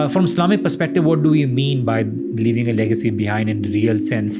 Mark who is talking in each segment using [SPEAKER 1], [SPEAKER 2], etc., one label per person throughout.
[SPEAKER 1] from Islamic perspective, what do we mean by leaving a legacy behind in real sense?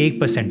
[SPEAKER 1] 1%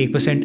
[SPEAKER 1] 1%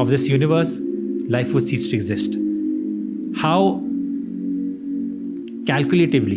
[SPEAKER 1] of this universe, life would cease to exist. How calculatively,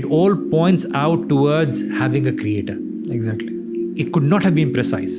[SPEAKER 1] it all points out towards having a creator.
[SPEAKER 2] Exactly.
[SPEAKER 1] It could not have been precise.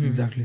[SPEAKER 2] Exactly.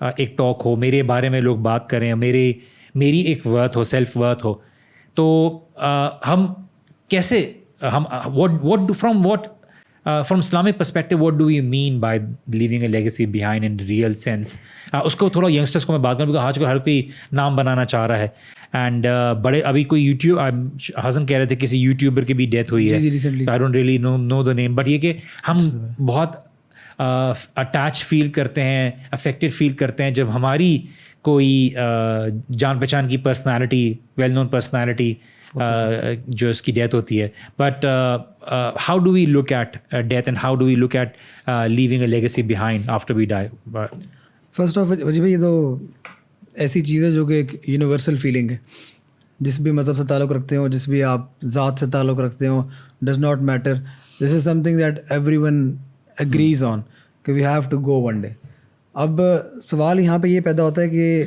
[SPEAKER 1] ایک talk ہو, میرے بارے میں لوگ بات کریں, میری ایک ورتھ ہو, سیلف ورتھ ہو, تو ہم کیسے from Islamic perspective what do we mean by living a legacy behind in real sense. اس کو تھوڑا ینگسٹرس کو میں بات کروں, کیونکہ آج کل ہر کوئی نام بنانا چاہ رہا ہے. اینڈ بڑے ابھی کوئی یوٹیوب, حسن کہہ رہے تھے کسی یوٹیوبر کی بھی ڈیتھ ہوئی ہے, I don't really know the name, but یہ کہ ہم بہت اٹیچ فیل کرتے ہیں, افیکٹڈ فیل کرتے ہیں جب ہماری کوئی جان پہچان کی پرسنالٹی, ویل نون پرسنالٹی جو اس کی ڈیتھ ہوتی ہے. But how do we look at death and how do we look at living a legacy behind after we die?
[SPEAKER 2] First of وجہ بھائی یہ تو ایسی چیز ہے جو کہ ایک یونیورسل فیلنگ ہے, جس بھی مذہب سے تعلق رکھتے ہوں, جس بھی آپ ذات سے تعلق رکھتے ہوں, does not matter, this is something that everyone agrees on کہ we have to go one day. اب سوال یہاں پہ یہ پیدا ہوتا ہے کہ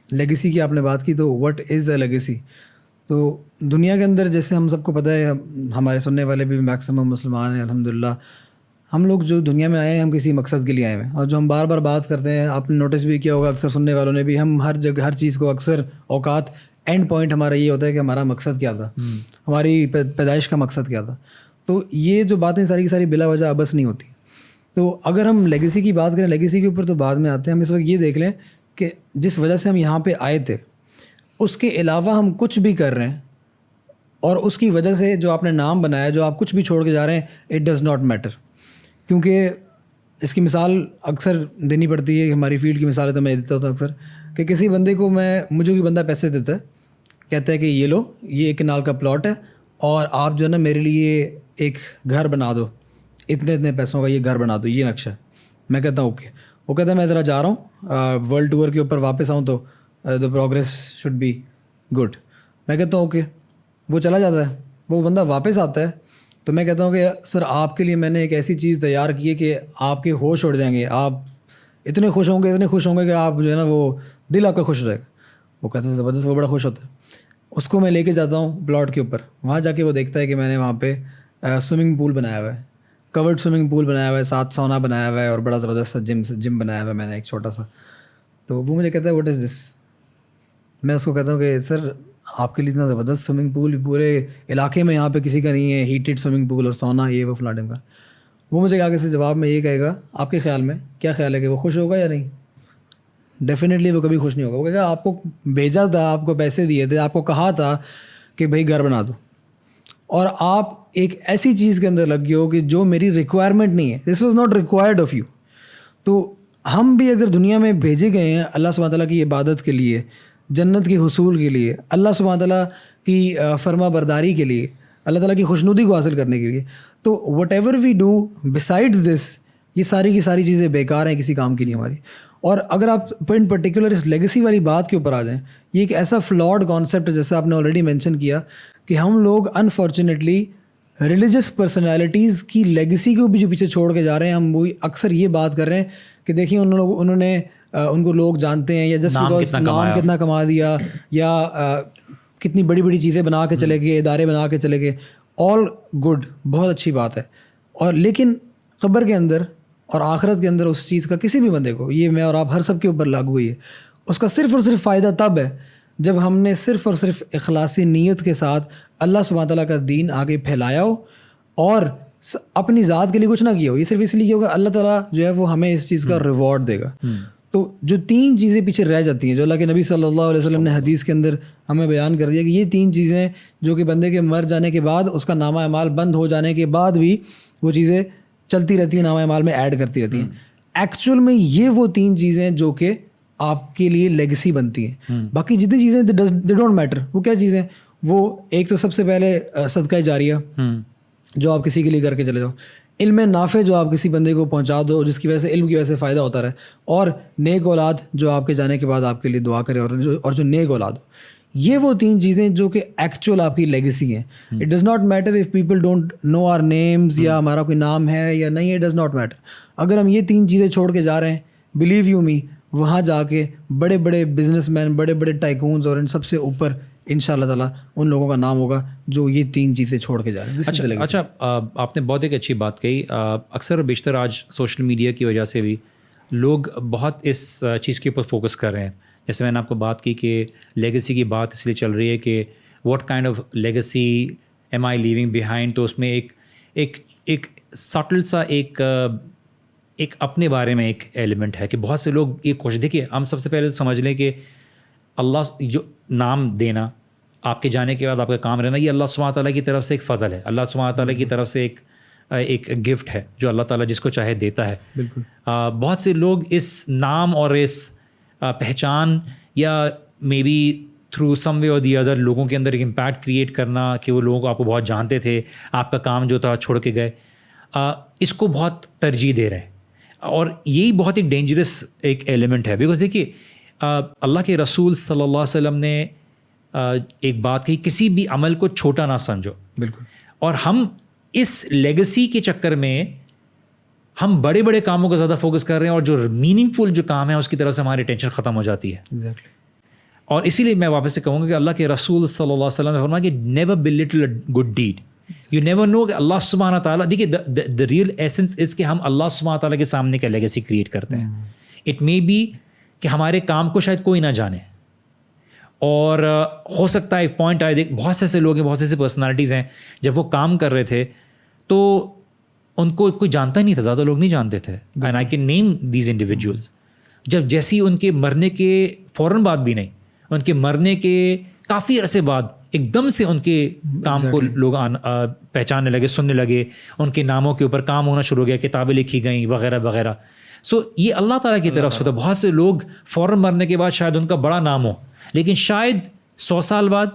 [SPEAKER 2] لیگیسی کی آپ نے بات کی, تو وٹ از اے لیگیسی. تو دنیا کے اندر جیسے ہم سب کو پتہ ہے, ہمارے سننے والے بھی میکسیمم مسلمان ہیں الحمدللہ, ہم لوگ جو دنیا میں آئے ہیں ہم کسی مقصد کے لیے آئے ہیں, اور جو ہم بار بار بات کرتے ہیں, آپ نے نوٹس بھی کیا ہوگا اکثر سننے والوں نے بھی, ہم ہر جگہ ہر چیز کو اکثر اوقات اینڈ پوائنٹ ہمارا یہ ہوتا ہے کہ ہمارا مقصد کیا تھا, ہماری پیدائش کا مقصد کیا تھا. تو یہ جو باتیں ساری کی ساری بلا وجہ ابس نہیں ہوتی. تو اگر ہم لیگیسی کی بات کریں, لیگیسی کے اوپر تو بعد میں آتے ہیں, ہم اس وقت یہ دیکھ لیں کہ جس وجہ سے ہم یہاں پہ آئے تھے اس کے علاوہ ہم کچھ بھی کر رہے ہیں, اور اس کی وجہ سے جو آپ نے نام بنایا, جو آپ کچھ بھی چھوڑ کے جا رہے ہیں, اٹ ڈز ناٹ میٹر. کیونکہ اس کی مثال اکثر دینی پڑتی ہے, ہماری فیلڈ کی مثال ہے تو میں دیتا ہوتا ہوں اکثر, کہ کسی بندے کو مجھے کوئی بندہ پیسے دیتا ہے, کہتا ہے کہ یہ لو, یہ ایک کنال کا پلاٹ ہے اور آپ جو ہے نا میرے لیے ایک گھر بنا دو, اتنے پیسوں کا یہ گھر بنا دو, یہ نقشہ. میں کہتا ہوں اوکے. وہ کہتا ہے میں ذرا جا رہا ہوں ورلڈ ٹور کے اوپر, واپس آؤں تو دا پروگریس شوڈ بی گڈ. میں کہتا ہوں اوکے. وہ چلا جاتا ہے, وہ بندہ واپس آتا ہے, تو میں کہتا ہوں کہ سر آپ کے لیے میں نے ایک ایسی چیز تیار کی ہے کہ آپ کے ہوش اڑ جائیں گے, آپ اتنے خوش ہوں گے کہ آپ جو ہے نا وہ دل آپ کا خوش ہو جائے گا. وہ کہتا ہے زبردست, وہ بڑا خوش ہوتا ہے. اس کو میں لے کے جاتا ہوں پلاٹ کے اوپر, وہاں جا کے وہ دیکھتا ہے کہ میں نے وہاں پہ سوئمنگ پول بنایا ہوا ہے, کورڈ سوئمنگ پول بنایا ہوا ہے, ساتھ سونا بنایا ہوا ہے, اور بڑا زبردست جم بنایا ہوا ہے میں نے ایک چھوٹا سا. تو وہ مجھے کہتا ہے واٹ از دس. میں اس کو کہتا ہوں کہ سر آپ کے لیے اتنا زبردست سوئمنگ پول پورے علاقے میں یہاں پہ کسی کا نہیں ہے, ہیٹڈ سوئمنگ پول اور سونا یہ وہ فلاں کا. وہ مجھے آگے سے جواب میں یہ کہے گا, آپ کے خیال میں کیا خیال ہے کہ وہ خوش ہوگا یا نہیں؟ ڈیفینیٹلی وہ کبھی خوش نہیں ہوگا. وہ کہے گا آپ کو بھیجا تھا, آپ کو پیسے دیے تھے, آپ کو کہا تھا کہ بھائی گھر بنا دو, اور آپ ایک ایسی چیز کے اندر لگ گئے ہو کہ جو میری ریکوائرمنٹ نہیں ہے, this was not required of you. تو ہم بھی اگر دنیا میں بھیجے گئے ہیں اللہ سبحانہ تعالیٰ کی عبادت کے لیے, جنت کے حصول کے لیے, اللہ سبحانہ تعالیٰ کی فرما برداری کے لیے, اللہ تعالیٰ کی خوشنودی کو حاصل کرنے کے لیے, تو whatever we do besides this, یہ ساری کی ساری چیزیں بیکار ہیں, کسی کام کی نہیں ہماری. اور اگر آپ ان پرٹیکولر اس لیگیسی والی بات کے اوپر آ جائیں, یہ ایک ایسا فلاڈ کانسیپٹ ہے جیسے آپ نے آلریڈی مینشن کیا کہ ہم لوگ انفارچونیٹلی ریلیجس پرسنالٹیز کی لیگیسی کو بھی جو پیچھے چھوڑ کے جا رہے ہیں. ہم وہی اکثر یہ بات کر رہے ہیں کہ دیکھیں انہوں نے ان کو لوگ جانتے ہیں, یا جسٹ بیکاز نام کتنا کما دیا, یا کتنی بڑی بڑی چیزیں بنا کے چلے گئے, ادارے بنا کے چلے گئے. آل گڈ, بہت اچھی بات ہے. اور لیکن قبر کے اندر اور آخرت کے اندر اس چیز کا کسی بھی بندے کو, یہ میں اور آپ ہر سب کے اوپر لاگو ہوئی ہے, اس کا صرف اور صرف فائدہ تب ہے جب ہم نے صرف اور صرف اخلاصی نیت کے ساتھ اللہ سبحانہ تعالیٰ کا دین آگے پھیلایا ہو, اور اپنی ذات کے لیے کچھ نہ کیا ہو. یہ صرف اس لیے کیا ہوگا اللہ تعالیٰ جو ہے وہ ہمیں اس چیز کا ریوارڈ دے گا. تو جو 3 چیزیں پیچھے رہ جاتی ہیں, جو اللہ کے نبی صلی اللہ علیہ وسلم نے حدیث کے اندر ہمیں بیان کر دیا کہ یہ 3 چیزیں جو کہ بندے کے مر جانے کے بعد, اس کا نامہ اعمال بند ہو جانے کے بعد بھی وہ چیزیں چلتی رہتی ہیں, نامہ اعمال میں ایڈ کرتی رہتی ہیں. ایکچوئل میں یہ وہ 3 چیزیں جو کہ آپ کے لیے لیگیسی بنتی ہیں. باقی جتنی چیزیں دے ڈونٹ میٹر. وہ کیا چیزیں؟ وہ ایک تو سب سے پہلے صدقہ جاریہ جو آپ کسی کے لیے کر کے چلے جاؤ, علم نافع جو آپ کسی بندے کو پہنچا دو جس کی وجہ سے علم کی وجہ سے فائدہ ہوتا رہے, اور نیک اولاد جو آپ کے جانے کے بعد آپ کے لیے دعا کرے, اور جو نیک اولاد ہو. یہ وہ 3 چیزیں جو کہ ایکچوئل آپ کی لیگیسی ہیں. It does not matter if people don't know our names, یا ہمارا کوئی نام ہے یا نہیں, اٹ ڈز ناٹ میٹر. اگر ہم یہ 3 چیزیں چھوڑ کے جا رہے ہیں, بلیو یو می, وہاں جا کے بڑے بڑے بزنس مین, بڑے بڑے ٹائکونز, اور ان سب سے اوپر ان شاء اللہ تعالیٰ ان لوگوں کا نام ہوگا جو یہ 3 چیزیں چھوڑ کے جا رہے ہیں.
[SPEAKER 1] اچھا, آپ نے بہت ایک اچھی بات کہی. اکثر و بیشتر آج سوشل میڈیا کی وجہ سے بھی لوگ بہت اس چیز کے اوپر فوکس کر رہے ہیں. جیسے میں نے آپ کو بات کی کہ لیگیسی کی بات اس لیے چل رہی ہے کہ what kind of legacy am I living behind. تو اس میں ایک سٹل سا ایک اپنے بارے میں ایک ایلیمنٹ ہے کہ بہت سے لوگ یہ کوشش. دیکھیے ہم سب سے پہلے سمجھ لیں کہ اللہ جو نام دینا آپ کے جانے کے بعد آپ کا کام رہنا, یہ اللہ سبحانہ تعالیٰ کی طرف سے ایک فضل ہے, اللہ سبحانہ تعالیٰ کی طرف سے ایک گفٹ ہے جو اللہ تعالیٰ جس کو چاہے دیتا ہے.
[SPEAKER 2] بالکل.
[SPEAKER 1] بہت سے لوگ اس نام اور اس پہچان یا مے بی تھرو سم وے اور دی ادر لوگوں کے اندر ایک امپیکٹ کریٹ کرنا کہ وہ لوگ آپ کو بہت جانتے تھے, آپ کا کام جو تھا چھوڑ کے گئے, اس کو بہت ترجیح دے رہے ہیں. اور یہی بہت ایک ڈینجرس ایک ایلیمنٹ ہے. بیکاز دیکھیے اللہ کے رسول صلی اللہ علیہ وسلم نے ایک بات کہی, کسی بھی عمل کو چھوٹا نہ سمجھو.
[SPEAKER 2] بالکل.
[SPEAKER 1] اور ہم اس لیگیسی کے چکر میں ہم بڑے بڑے کاموں کا زیادہ فوکس کر رہے ہیں اور جو میننگ فل جو کام ہے اس کی طرف سے ہماری ٹینشن ختم ہو جاتی ہے.
[SPEAKER 2] ایگزیکٹلی.
[SPEAKER 1] اور اسی لیے میں واپس سے کہوں گا کہ اللہ کے رسول صلی اللہ علیہ وسلم نے فرمایا کہ never belittle a good deed. You never know کہ اللہ سبحانہ تعالیٰ, دیکھیے دا ریئل ایسنس از کہ ہم اللہ سبحانہ تعالیٰ کے سامنے کا لیگیسی کریٹ کرتے ہیں. اٹ مے بی کہ ہمارے کام کو شاید کوئی نہ جانے, اور ہو سکتا ہے ایک پوائنٹ آئے, بہت سے ایسے لوگ ہیں, بہت سے ایسے پرسنالٹیز ہیں جب وہ کام کر رہے تھے تو ان کو کوئی جانتا ہی نہیں تھا, زیادہ لوگ نہیں جانتے تھے. And I can name these individuals. جب جیسی ان کے مرنے کے فوراً بعد بھی نہیں, ان کے مرنے کے کافی عرصے بعد ایک دم سے ان کے کام کو لوگ پہچاننے لگے, سننے لگے, ان کے ناموں کے اوپر کام ہونا شروع ہو گیا, کتابیں لکھی گئیں وغیرہ وغیرہ. سو یہ اللہ تعالیٰ کی طرف سے ہوتا ہے. بہت سے لوگ فوراً مرنے کے بعد شاید ان کا بڑا نام ہو, لیکن شاید 100 سال بعد,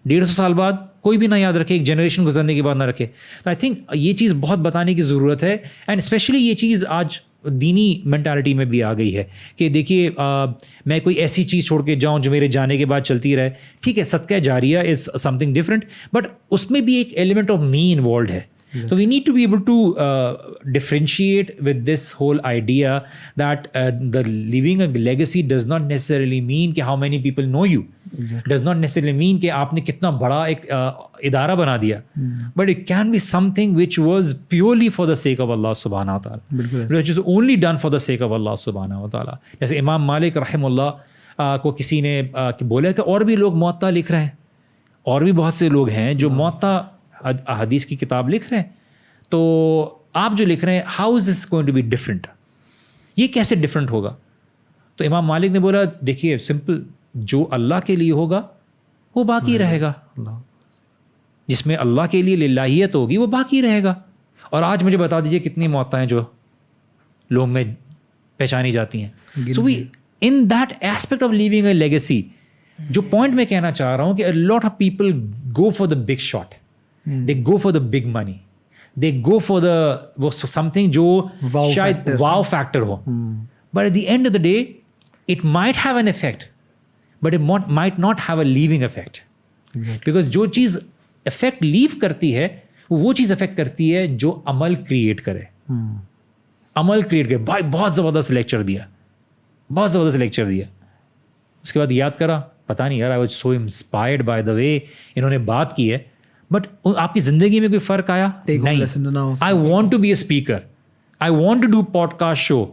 [SPEAKER 1] 150 سال بعد کوئی بھی نہ یاد رکھے, ایک جنریشن گزرنے کے بعد نہ رکھے. تو آئی تھنک یہ چیز بہت بتانے کی ضرورت ہے. اینڈ اسپیشلی یہ چیز آج دینی مینٹالٹی میں بھی آ گئی ہے کہ دیکھیے میں کوئی ایسی چیز چھوڑ کے جاؤں جو میرے جانے کے بعد چلتی رہے. ٹھیک ہے, صدقہ جاریہ از سم تھنگ ڈفرنٹ, بٹ اس میں بھی ایک ایلیمنٹ آف می انوالوڈ ہے. So we need to be able to differentiate with this whole idea that the leaving a legacy does not necessarily mean کہ how many people know you. Exactly. Does not necessarily mean کہ آپ نے کتنا بڑا ایک ادارہ بنا دیا. But it can be something which was purely for the sake of Allah subhanahu wa ta'ala. Which is only done for the sake of Allah subhanahu wa ta'ala. جیسے امام مالک رحمہ اللہ کو کسی نے بولا کہ اور بھی لوگ موطا لکھ رہے ہیں, اور بھی بہت سے لوگ ہیں جو موطا حدیث کی کتاب لکھ رہے ہیں, تو آپ جو لکھ رہے ہیں how is this going to be different, یہ کیسے ڈفرینٹ ہوگا؟ تو امام مالک نے بولا دیکھیے سمپل, جو اللہ کے لیے ہوگا وہ باقی رہے گا, جس میں اللہ کے لیے للہیت ہوگی وہ باقی رہے گا. اور آج مجھے بتا دیجیے کتنی موتیں ہیں جو لوگ میں پہچانی جاتی ہیں. So we in that aspect of living a legacy, جو پوائنٹ میں کہنا چاہ رہا ہوں کہ a lot of people go for the big shot. They go for the big money. They go for something جو شاید wow factor who. But at the end of the day, it might have an effect, but it might not have a leaving effect. Exactly. Because جو چیز effect leave کرتی ہے وہ چیز effect کرتی ہے جو عمل create کرے. عمل create کرے. بھائی بہت زبردست لیکچر دیا, بہت زبردست لیکچر دیا, اس کے بعد یاد کرا پتہ نہیں یار I was so inspired by the way انہوں نے بات کی ہے, بٹ آپ کی زندگی میں کوئی فرق آیا نہیں. I want to be a speaker, I want to do podcast show,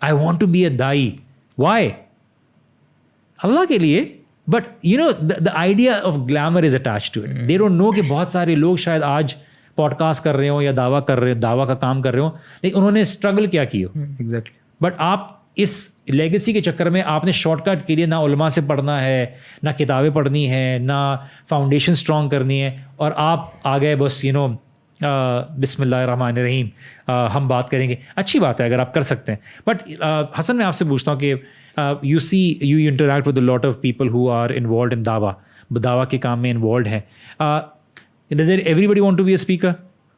[SPEAKER 1] I want to be a دائی. وائی؟ اللہ کے لیے. But you know the idea of glamour is attach to it. They don't know کہ بہت سارے لوگ شاید آج پوڈ کاسٹ کر رہے ہوں یا دعویٰ کا کام کر رہے ہوں, لیکن انہوں نے اسٹرگل کیا کی ہو.
[SPEAKER 2] ایگزیکٹلی.
[SPEAKER 1] بٹ آپ اس لیگیسی کے چکر میں آپ نے شارٹ کٹ کے لیے نہ علماء سے پڑھنا ہے, نہ کتابیں پڑھنی ہے, نہ فاؤنڈیشن اسٹرانگ کرنی ہے, اور آپ آ گئے بس یو نو بسم اللہ الرحمن الرحیم ہم بات کریں گے. اچھی بات ہے اگر آپ کر سکتے ہیں, بٹ حسن میں آپ سے پوچھتا ہوں کہ you interact with lot of people who are involved in دعویٰ کے کام میں انوالوڈ ہیں. Does everybody want to be a speaker?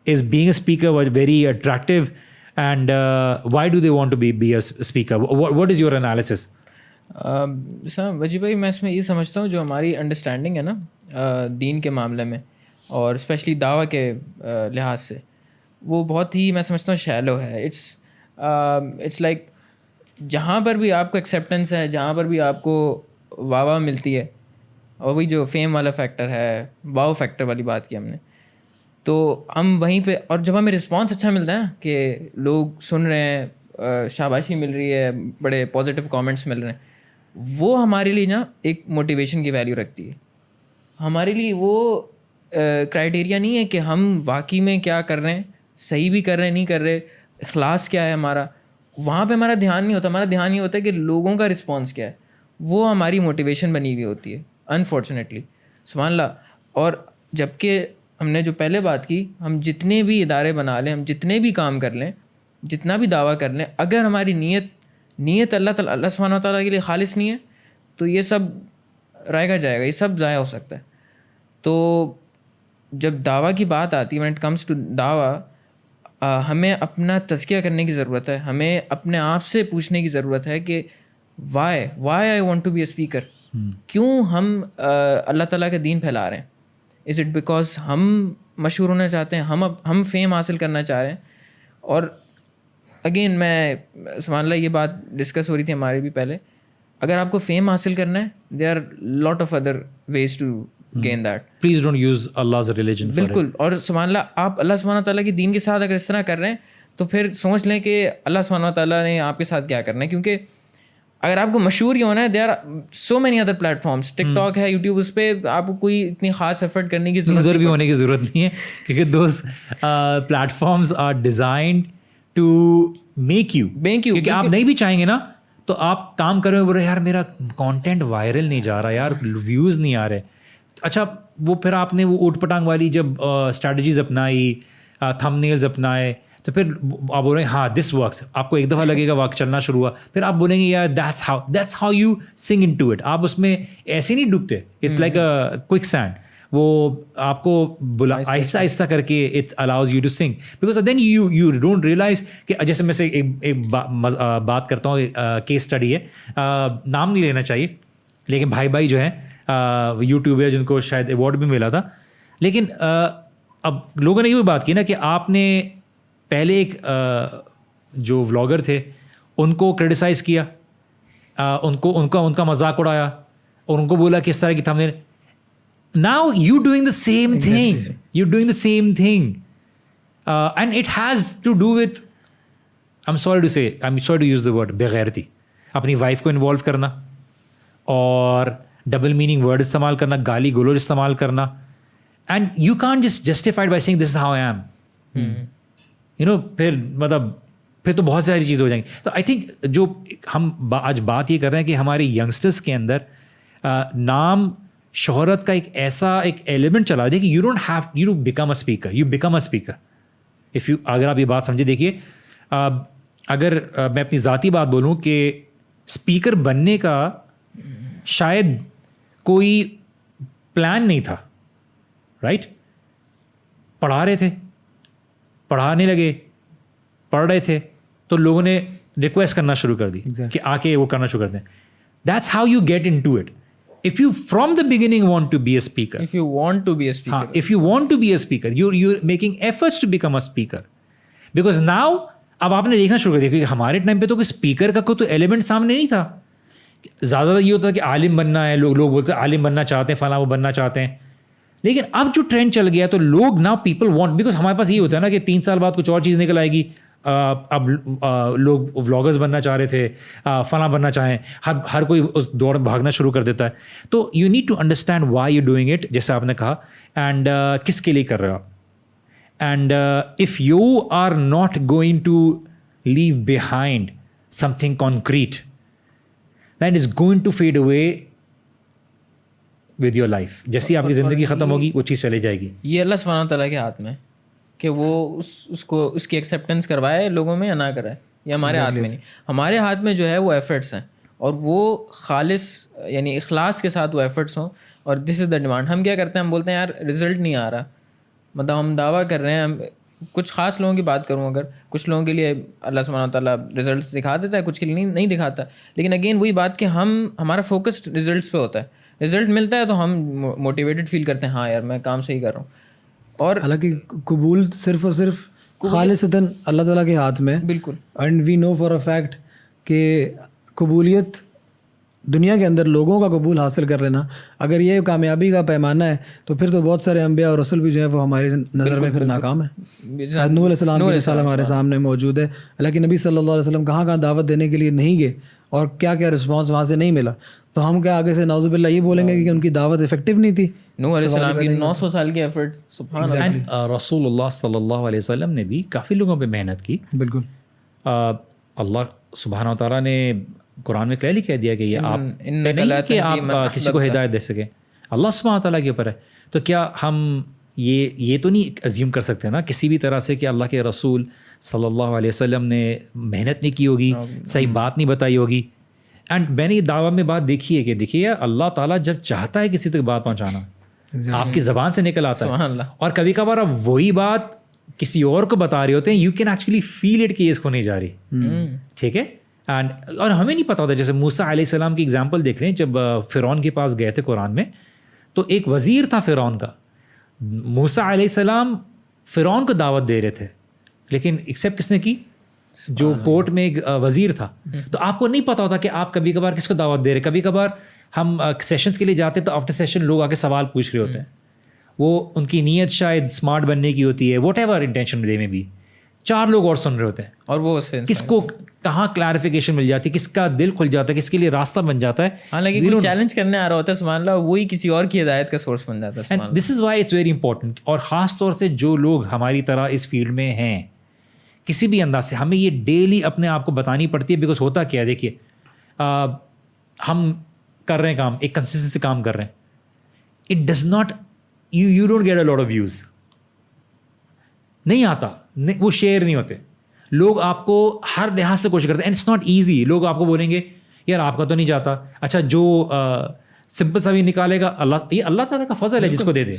[SPEAKER 1] Is being a speaker very attractive? And why do they want to be a speaker? What is your analysis?
[SPEAKER 3] وجی بھائی میں اس میں یہ سمجھتا ہوں جو ہماری انڈرسٹینڈنگ ہے نا دین کے معاملے میں, اور اسپیشلی دعویٰ کے لحاظ سے, وہ بہت ہی میں سمجھتا ہوں شیلو ہے. اٹس لائک جہاں پر بھی آپ کو ایکسیپٹنس ہے, جہاں پر بھی آپ کو واہ ملتی ہے, اور وہی جو فیم والا فیکٹر ہے, واو فیکٹر والی بات کی ہم نے, تو ہم وہیں پہ, اور جب ہمیں رسپانس اچھا ملتا ہے نا کہ لوگ سن رہے ہیں, شاباشی مل رہی ہے, بڑے پازیٹیو کامنٹس مل رہے ہیں, وہ ہمارے لیے نا ایک موٹیویشن کی ویلیو رکھتی ہے. ہمارے لیے وہ کرائٹیریا نہیں ہے کہ ہم واقعی میں کیا کر رہے ہیں, صحیح بھی کر رہے ہیں نہیں کر رہے, اخلاص کیا ہے ہمارا, وہاں پہ ہمارا دھیان نہیں ہوتا. ہمارا دھیان یہ ہوتا ہے کہ لوگوں کا رسپانس کیا ہے, وہ ہماری موٹیویشن بنی ہوئی ہوتی ہے انفارچونیٹلی. سبحان اللہ. اور جب کہ ہم نے جو پہلے بات کی, ہم جتنے بھی ادارے بنا لیں, ہم جتنے بھی کام کر لیں, جتنا بھی دعویٰ کر لیں, اگر ہماری نیت اللہ سبحانہ و تعالیٰ کے لیے خالص نہیں ہے تو یہ سب رائے گا جائے گا, یہ سب ضائع ہو سکتا ہے. تو جب دعویٰ کی بات آتی ہے, when it comes to دعویٰ, ہمیں اپنا تزکیہ کرنے کی ضرورت ہے. ہمیں اپنے آپ سے پوچھنے کی ضرورت ہے کہ why I want to be a speaker. کیوں ہم اللہ تعالیٰ کا دین پھیلا رہے ہیں؟ از اٹ بیکاز ہم مشہور ہونا چاہتے ہیں, ہم فیم حاصل کرنا چاہ رہے ہیں؟ اور اگین میں سبحان اللہ یہ بات ڈسکس ہو رہی تھی ہمارے بھی پہلے, اگر آپ کو فیم حاصل کرنا ہے, there are lot of other ways to gain that.
[SPEAKER 1] Please don't use Allah's religion.
[SPEAKER 3] بالکل. اور سبحان اللہ, آپ اللہ سبحانہ تعالیٰ کے دین کے ساتھ اگر اس طرح کر رہے ہیں تو پھر سوچ لیں کہ اللہ سبحانہ تعالیٰ نے آپ کے ساتھ کیا کرنا ہے. کیونکہ اگر آپ کو مشہور ہی ہونا ہے, there are so many other platforms, TikTok ہے, یوٹیوب, اس پہ آپ کو کوئی اتنی خاص ایفرٹ کرنے کی ضرورت
[SPEAKER 1] ادھر بھی ہونے کی ضرورت نہیں ہے, کیونکہ those platforms are designed to make you. کیونکہ آپ نہیں بھی چاہیں گے نا تو آپ کام کر رہے ہو, بول رہے یار میرا کانٹینٹ وائرل نہیں جا رہا, یار ویوز نہیں آ رہے. اچھا وہ پھر آپ نے وہ اوٹ پٹانگ والی جب اسٹریٹجیز اپنائی, تھم نیلز اپنائے, تو پھر آپ بول رہے ہیں ہاں دس ورکس. آپ کو ایک دفعہ لگے گا واک چلنا شروع ہوا, پھر آپ بولیں گے یار دیٹس ہاؤ یو سنگ ان ٹو اٹ. آپ اس میں ایسے نہیں ڈوبتے, it's like a quicksand. وہ آپ کو آہستہ آہستہ کر کے it allows you to sink, because then you don't realise کہ جیسے میں سے ایک بات کرتا ہوں, کیس اسٹڈی ہے, نام نہیں لینا چاہیے, لیکن بھائی جو ہیں یوٹیوبر جن کو شاید ایوارڈ بھی ملا تھا, لیکن اب لوگوں نے یہ بھی بات کی نا کہ آپ نے پہلے ایک جو ولاگر تھے ان کو کرٹیسائز کیا, ان کا مذاق اڑایا اور ان کو بولا کس طرح کی تھا. Now you doing the same thing. You're doing the same thing. And it has to do with, I'm sorry to use the word, بغیرتی. اپنی وائف کو انوالو کرنا اور ڈبل میننگ ورڈ استعمال کرنا, گالی گلوچ استعمال کرنا. And you can't just justify it by saying this is how I am. پھر تو بہت ساری چیزیں ہو جائیں گی. تو آئی تھنک جو ہم آج بات یہ کر رہے ہیں کہ ہمارے ینگسٹرس کے اندر نام شہرت کا ایک ایلیمنٹ چلا دے کہ you don't have you to become a speaker, you become a speaker. اگر آپ یہ بات سمجھے, دیکھیے اگر میں اپنی ذاتی بات بولوں کہ اسپیکر بننے کا شاید کوئی پلان نہیں تھا, رائٹ. پڑھا رہے تھے, پڑھانے لگے, پڑھ رہے تھے تو لوگوں نے ریکویسٹ کرنا شروع کر دی کہ آ کے وہ کرنا شروع کر دیں. That's how you get into it. If you from the beginning want to be a speaker,
[SPEAKER 3] if you want to be a speaker,
[SPEAKER 1] if you want to be a speaker, you're making efforts to become a speaker, because now اب آپ نے دیکھنا شروع کر دیا کہ ہمارے time پہ تو کوئی اسپیکر کا کوئی تو ایلیمنٹ سامنے نہیں تھا. زیادہ یہ ہوتا کہ عالم بننا ہے, لوگ بولتے ہیں عالم بننا چاہتے ہیں, فلاں وہ بننا چاہتے ہیں. لیکن اب جو ٹرینڈ چل گیا تو لوگ now people want, بیکاز ہمارے پاس یہ ہوتا ہے نا کہ 3 سال بعد کچھ اور چیز نکل آئے گی. اب لوگ ولاگرز بننا چاہ رہے تھے, فلاں بننا چاہیں, ہر کوئی اس دور میں بھاگنا شروع کر دیتا ہے. تو you need to understand why you doing it, جیسے آپ نے کہا, اینڈ کس کے لیے کر رہے ہو آپ. And if you are not going to leave behind something concrete, then is going to fade away with your life. جیسی آپ کی زندگی ختم ہوگی وہ چیز چلی جائے گی.
[SPEAKER 3] یہ اللہ سبحانہ تعالیٰ کے ہاتھ میں کہ وہ اس کو اس کی ایکسیپٹنس کروائے لوگوں میں یا نہ کرائے, یہ ہمارے ہاتھ میں نہیں. ہمارے ہاتھ میں جو ہے وہ ایفرٹس ہیں, اور وہ خالص یعنی اخلاص کے ساتھ وہ ایفرٹس ہوں, اور دس از دا ڈیمانڈ. ہم کیا کرتے ہیں, ہم بولتے ہیں یار رزلٹ نہیں آ رہا, مطلب ہم دعویٰ کر رہے ہیں. ہم کچھ خاص لوگوں کی بات کروں, اگر کچھ لوگوں کے لیے اللہ سبحانہ تعالیٰ رزلٹس دکھا دیتا ہے, کچھ کے لیے نہیں دکھاتا. لیکن اگین وہی بات کہ ہمارا فوکس رزلٹس پہ ہوتا ہے. رزلٹ ملتا ہے تو ہم موٹیویٹڈ فیل کرتے ہیں, ہاں یار میں کام صحیح کر رہا ہوں. اور
[SPEAKER 2] حالانکہ قبول صرف اور صرف خالصتاً اللہ تعالیٰ کے ہاتھ میں.
[SPEAKER 3] بالکل.
[SPEAKER 2] And we know for a fact کہ قبولیت دنیا کے اندر لوگوں کا قبول حاصل کر لینا، اگر یہ کامیابی کا پیمانہ ہے تو پھر تو بہت سارے انبیاء اور رسول بھی جو ہیں وہ ہماری نظر میں پھر ناکام ہیں. نوح علیہ السلام کی مثال ہمارے سامنے موجود ہے. حالانکہ نبی صلی اللہ علیہ وسلم کہاں کہاں دعوت دینے کے لیے نہیں گئے اور کیا کیا رسپانس وہاں سے نہیں ملا، تو ہم کیا آگے سے نعوذ باللہ یہ بولیں گے کہ ان کی دعوت افیکٹو نہیں تھی؟
[SPEAKER 3] نوح علیہ السلام کی 900 سال کی ایفرٹ، سبحان اللہ.
[SPEAKER 1] رسول اللہ صلی اللہ علیہ وسلم نے بھی کافی لوگوں پہ محنت کی.
[SPEAKER 2] بالکل.
[SPEAKER 1] اللہ سبحانہ و تعالیٰ نے قرآن میں کلیئرلی کہہ دیا کہ یہ آپ نہیں کہ آپ کسی کو ہدایت دے سکیں، اللہ سبحانہ و تعالیٰ کے اوپر ہے. تو کیا ہم یہ تو نہیں ازیوم کر سکتے نا کسی بھی طرح سے کہ اللہ کے رسول صلی اللہ علیہ وسلم نے محنت نہیں کی ہوگی، صحیح بات نہیں بتائی ہوگی. اینڈ میں نے یہ دعویٰ میں بات دیکھی ہے کہ دیکھیے اللہ تعالیٰ جب چاہتا ہے کسی تک بات پہنچانا آپ کی زبان سے نکل آتا ہے، اور کبھی کبھار آپ وہی بات کسی اور کو بتا رہے ہوتے ہیں، you can actually feel it کہ اس کو نہیں جا رہی. ٹھیک ہے. اینڈ اور ہمیں نہیں پتہ ہوتا. جیسے موسیٰ علیہ السلام کی اگزامپل دیکھ لیں، جب فرعون کے پاس گئے تھے قرآن میں، تو ایک وزیر تھا فرعون کا. موسیٰ علیہ السلام فرعون کو دعوت دے رہے تھے، لیکن ایکسیپٹ کس نے کی؟ جو کورٹ میں ایک وزیر تھا. تو آپ کو نہیں پتہ ہوتا کہ آپ کبھی کبھار کس کو دعوت دے رہے. کبھی کبھار ہم سیشنز کے لیے جاتے تو آفٹر سیشن لوگ آ کے سوال پوچھ رہے ہوتے ہیں، وہ ان کی نیت شاید اسمارٹ بننے کی ہوتی ہے، واٹ ایور انٹینشن دے میں بھی 4 لوگ اور سن رہے ہوتے ہیں،
[SPEAKER 3] اور وہ
[SPEAKER 1] کس کو کہاں کلیریفیکیشن مل جاتی ہے، کس کا دل کھل جاتا ہے، کس کے لیے راستہ بن جاتا ہے.
[SPEAKER 3] حالانکہ کوئی چیلنج کرنے آ رہا ہوتا ہے سبحان اللہ، وہی کسی اور کی ہدایت کا سورس بن جاتا ہے.
[SPEAKER 1] And this is why it's very important. اور خاص طور سے جو لوگ ہماری طرح اس فیلڈ میں ہیں کسی بھی انداز سے، ہمیں یہ ڈیلی اپنے آپ کو بتانی پڑتی ہے. بیکاز ہوتا کیا ہے، دیکھیے ہم کر رہے ہیں کام، ایک کنسسٹنسی کام کر رہے ہیں، it does not you don't get a lot of views, نہیں آتا، وہ شیئر نہیں ہوتے. لوگ آپ کو ہر لحاظ سے کوشش کرتے ہیں، اینڈ اٹس ناٹ ایزی. لوگ آپ کو بولیں گے یار آپ کا تو نہیں جاتا، اچھا جو سمپل سا بھی نکالے گا یہ اللہ تعالیٰ کا فضل ہے جس کو دے دے.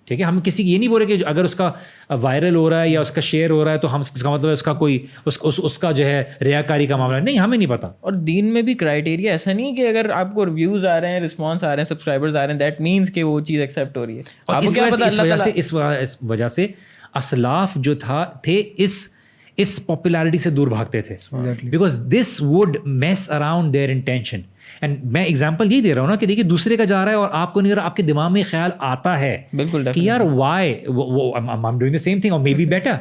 [SPEAKER 1] ٹھیک ہے. ہم کسی کی یہ نہیں بول رہے کہ اگر اس کا وائرل ہو رہا ہے یا اس کا شیئر ہو رہا ہے تو ہم اس کا مطلب ہے اس کا کوئی اس کا جو ہے ریاکاری کا معاملہ نہیں، ہمیں نہیں پتہ. اور
[SPEAKER 3] دین میں بھی کرائٹیریا ایسا نہیں کہ اگر آپ کو ریویوز آ رہے ہیں، رسپانس آ رہے ہیں، سبسکرائبرز آ رہے ہیں، دیٹ مینس کہ وہ چیز ایکسیپٹ ہو رہی ہے.
[SPEAKER 1] اور اس وجہ سے اسلاف جو تھے اس پاپولیرٹی سے دور بھاگتے تھے، because this would mess around their intention. And میں ایگزامپل یہی دے رہا ہوں نا کہ دیکھیے دوسرے کا جا رہا ہے اور آپ کو نہیں، آپ کے دماغ میں خیال آتا ہے
[SPEAKER 3] بالکل
[SPEAKER 1] کہ یار why I'm doing the same thing or maybe better,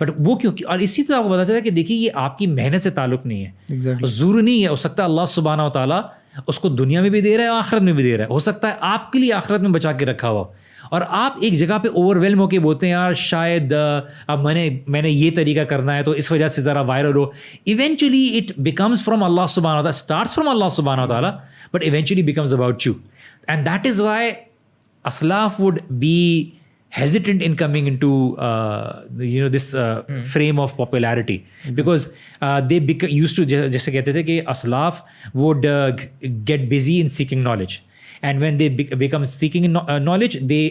[SPEAKER 1] but وہ کیوں. اور اسی طرح آپ کو پتا چلا کہ دیکھیے یہ آپ کی محنت سے تعلق نہیں ہے، ضروری نہیں ہے. ہو سکتا ہے اللہ سبحانہ و تعالیٰ اس کو دنیا میں بھی دے رہا ہے، آخرت میں بھی دے رہا ہے. ہو سکتا ہے آپ کے لیے آخرت میں بچا کے رکھا ہوا، اور آپ ایک جگہ پہ اوور ویلم ہو کے بولتے ہیں یار شاید اب میں نے یہ طریقہ کرنا ہے تو اس وجہ سے ذرا وائرل ہو. ایونچولی اٹ بیکمز فرام اللہ سبحانہ وتعالیٰ، اسٹارٹس فرام اللہ سبحانہ وتعالیٰ، but eventually becomes about you. And that is why اسلاف would be hesitant in coming into this frame of popularity, because they used to جیسے کہتے تھے کہ اسلاف would get busy in seeking knowledge, and when they become seeking knowledge they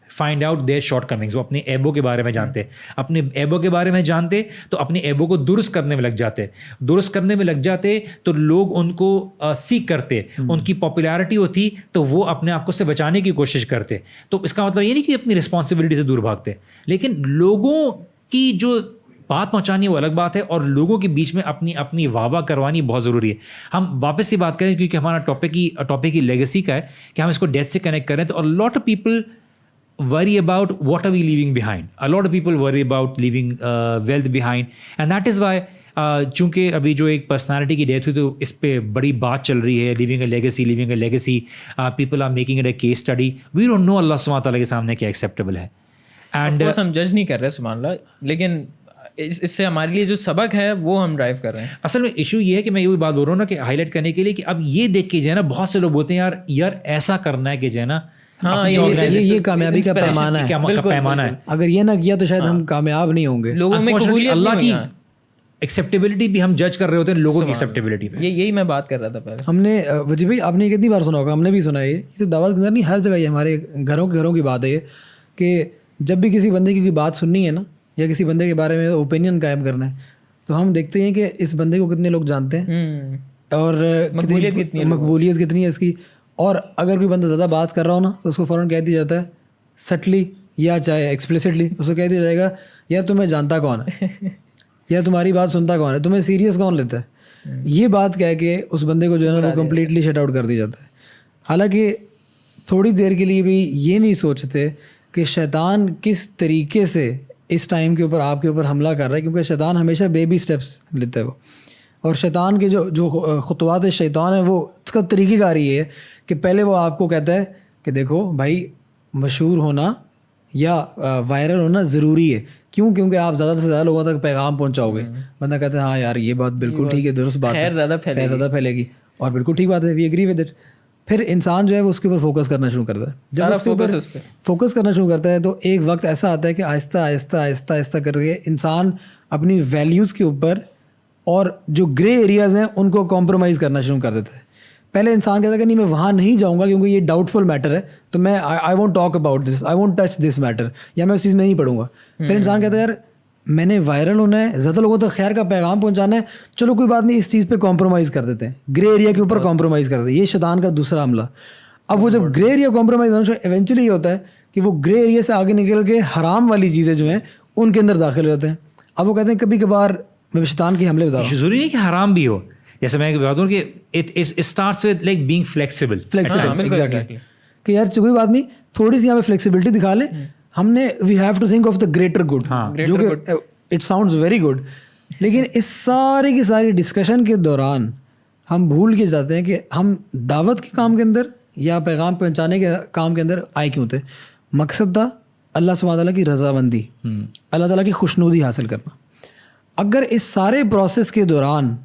[SPEAKER 1] find out their shortcomings. وہ اپنے عیبوں کے بارے میں جانتے، اپنے عیبوں کے بارے میں جانتے تو اپنے عیبوں کو درست کرنے میں لگ جاتے تو لوگ ان کو سیکھ کرتے، ان کی پاپولیرٹی ہوتی تو وہ اپنے آپ کو سے بچانے کی کوشش کرتے. تو اس کا مطلب یہ نہیں کہ اپنی رسپانسبلٹی سے دور بھاگتے، لیکن لوگوں کی جو بات پہنچانی وہ الگ بات ہے، اور لوگوں کے بیچ میں اپنی واہ کروانی بہت ضروری ہے. ہم واپس سے بات کریں کیونکہ ہمارا ٹاپک کی لیگیسی کا ہے کہ ہم اس کو ڈیتھ سے کنیکٹ کریں. تو لاٹ of people worry about what are we leaving behind. A lot of people worry about leaving wealth behind, and that is why چونکہ ابھی جو ایک پرسنالٹی کی ڈیتھ ہوئی تو اس پہ بڑی بات چل رہی ہے، living a legacy. People are making it a case study. We don't know اللہ سبحانہ تعالیٰ کے سامنے کیا ایکسیپٹیبل ہے.
[SPEAKER 3] اینڈ ہم جج نہیں کر رہے سبحان اللہ، لیکن اس سے ہمارے لیے جو سبق ہے وہ ہم ڈرائیو کر رہے ہیں.
[SPEAKER 1] اصل میں ایشو یہ ہے کہ میں یہ بات بول رہا ہوں نا کہ ہائی لائٹ کرنے کے لیے کہ اب یہ دیکھ کے جو ہے نا بہت سے لوگ بولتے ہیں یار ایسا کرنا ہے کہ جو ہے نا
[SPEAKER 3] ہاں
[SPEAKER 2] یہ کامیابی کا پیمانہ ہے. اگر یہ نہ کیا تو شاید ہم کامیاب نہیں ہوں گے.
[SPEAKER 3] لوگوں میں
[SPEAKER 1] اللہ کی ایکسیپٹیبلٹی بھی ہم جج کر رہے ہوتے ہیں لوگوں کی ایکسیپٹیبلٹی پہ.
[SPEAKER 3] یہی میں بات کر رہا تھا پہلے.
[SPEAKER 2] ہم نے وجہ بھائی آپ نے کتنی بار سنا ہوگا، ہم نے بھی سنا ہے، یہ تو دعوت کے اندر نہیں ہر جگہ یہ ہمارے گھروں کی بات ہے یہ کہ جب بھی کسی بندے کی کوئی بات سننی ہے نا یا کسی بندے کے بارے میں اوپینین قائم کرنا ہے تو ہم دیکھتے ہیں کہ اس بندے کو کتنے لوگ جانتے ہیں اور مقبولیت کتنی ہے اس کی. اور اگر کوئی بندہ زیادہ بات کر رہا ہو نا تو اس کو فوراً کہہ دیا جاتا ہے سٹلی یا چاہے ایکسپلیسٹلی اس کو کہہ دیا جائے گا یار تمہیں جانتا کون ہے یا تمہاری بات سنتا کون ہے، تمہیں سیریس کون لیتا ہے. یہ بات کہہ کے اس بندے کو جو ہے نا وہ کمپلیٹلی شٹ آؤٹ کر دیا جاتا ہے. حالانکہ تھوڑی دیر کے لیے بھی یہ نہیں سوچتے کہ شیطان کس طریقے سے اس ٹائم کے اوپر آپ کے اوپر حملہ کر رہا ہے, کیونکہ شیطان ہمیشہ بیبی سٹیپس لیتا ہے وہ. اور شیطان کے جو خطوات شیطان ہے وہ اس کا طریقہ کار یہ ہے کہ پہلے وہ آپ کو کہتا ہے کہ دیکھو بھائی مشہور ہونا یا وائرل ہونا ضروری ہے. کیونکہ آپ زیادہ سے زیادہ لوگوں تک پیغام پہنچاؤ گے. بندہ کہتا ہے ہاں یار یہ بات بالکل ٹھیک ہے, درست بات ہے, خیر زیادہ پھیلے گی, اور بالکل ٹھیک بات ہے, وی ایگری ود اٹ. پھر انسان جو ہے وہ اس کے اوپر فوکس کرنا شروع کرتا ہے. جب اس کے اوپر فوکس کرنا شروع کرتا ہے تو ایک وقت ایسا آتا ہے کہ آہستہ آہستہ آہستہ آہستہ کر کے انسان اپنی ویلیوز کے اوپر اور جو گرے ایریاز ہیں ان کو کمپرومائز کرنا شروع کر دیتا ہے. پہلے انسان کہتا ہے کہ نہیں میں وہاں نہیں جاؤں گا کیونکہ یہ ڈاؤٹ فل میٹر ہے, تو میں I won't talk about this, I won't touch this matter, یا میں اس چیز میں نہیں پڑھوں گا. پھر انسان کہتا ہے یار میں نے وائرل ہونا ہے, زیادہ لوگوں تک خیر کا پیغام پہنچانا ہے, چلو کوئی بات نہیں اس چیز پہ کمپرومائز کر دیتے ہیں, گرے ایریا کے اوپر کمپرومائز کر دیتے ہیں. یہ شیطان کا دوسرا حملہ. اب وہ جب گرے ایریا کمپرومائز ہونا ایونچولی یہ ہوتا ہے کہ وہ گرے ایریا سے آگے نکل کے حرام والی چیزیں جو ہیں ان کے اندر داخل ہو جاتے ہیں. اب وہ کہتے ہیں کبھی کبھار میں شیطان کے حملے بتا رہا ہوں,
[SPEAKER 1] ضروری نہیں کہ حرام بھی ہو, جیسے میں بتا دوں کہ it starts with like being flexible.
[SPEAKER 2] Exactly کہ یار کوئی بات نہیں تھوڑی سی یہاں پہ فلیکسیبلٹی دکھا لیں. ہم نے we have to think of the greater good, جو کہ اٹ ساؤنڈز ویری گڈ. لیکن اس سارے کی ساری ڈسکشن کے دوران ہم بھول کے جاتے ہیں کہ ہم دعوت کے کام کے اندر یا پیغام پہنچانے کے کام کے اندر آئے کیوں تھے. مقصد تھا اللہ سبحانہ تعالیٰ کی رضامندی, اللہ تعالیٰ کی خوشنودی حاصل کرنا. اگر اس سارے پروسیس کے دوران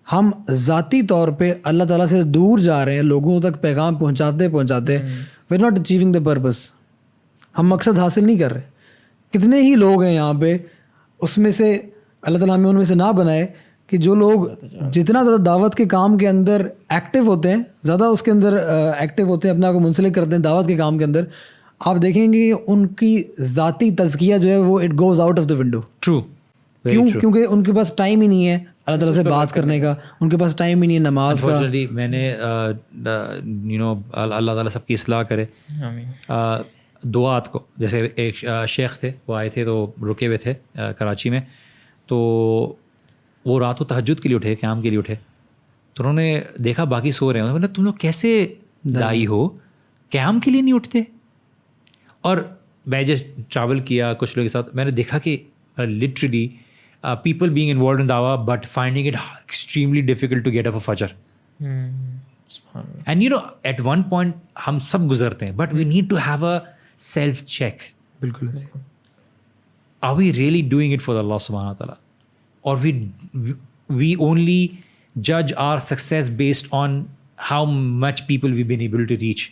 [SPEAKER 2] ہم ذاتی طور پہ اللہ تعالیٰ سے دور جا رہے ہیں, لوگوں تک پیغام پہنچاتے we are not achieving the purpose, ہم مقصد حاصل نہیں کر رہے. کتنے ہی لوگ ہیں یہاں پہ, اس میں سے اللہ تعالیٰ ہمیں ان میں سے نہ بنائے کہ جو لوگ جتنا زیادہ دعوت کے کام کے اندر ایکٹیو ہوتے ہیں, زیادہ اس کے اندر ایکٹیو ہوتے ہیں, اپنے آپ کو منسلک کرتے ہیں دعوت کے کام کے اندر, آپ دیکھیں گے ان کی ذاتی تزکیہ جو ہے وہ it goes out of the window.
[SPEAKER 1] True.
[SPEAKER 2] کیونکہ ان کے پاس ٹائم ہی نہیں ہے اللہ تعالیٰ سے بات کرنے کا, ان کے پاس ٹائم ہی نہیں ہے نماز کا.
[SPEAKER 1] میں نے اللہ تعالیٰ سب کی اصلاح کرے. دعات کو جیسے ایک شیخ تھے, وہ آئے تھے تو رکے ہوئے تھے کراچی میں, تو وہ رات کو تہجد کے لیے اٹھے, قیام کے لیے اٹھے, تو انہوں نے دیکھا باقی سو رہے ہیں, مطلب تم لوگ کیسے دائی ہو, قیام کے لیے نہیں اٹھتے. اور میں جس ٹریول کیا کچھ لوگوں کے ساتھ, میں نے دیکھا کہ literally people being involved in dawah but finding it extremely difficult to get up for fajr. And you know at one point hum sab guzarte hain, but we need to have a self check.
[SPEAKER 2] بالکل.
[SPEAKER 1] Are we really doing it for Allah subhanahu wa ta'ala, or we only judge our success based on how much people we've been able to reach.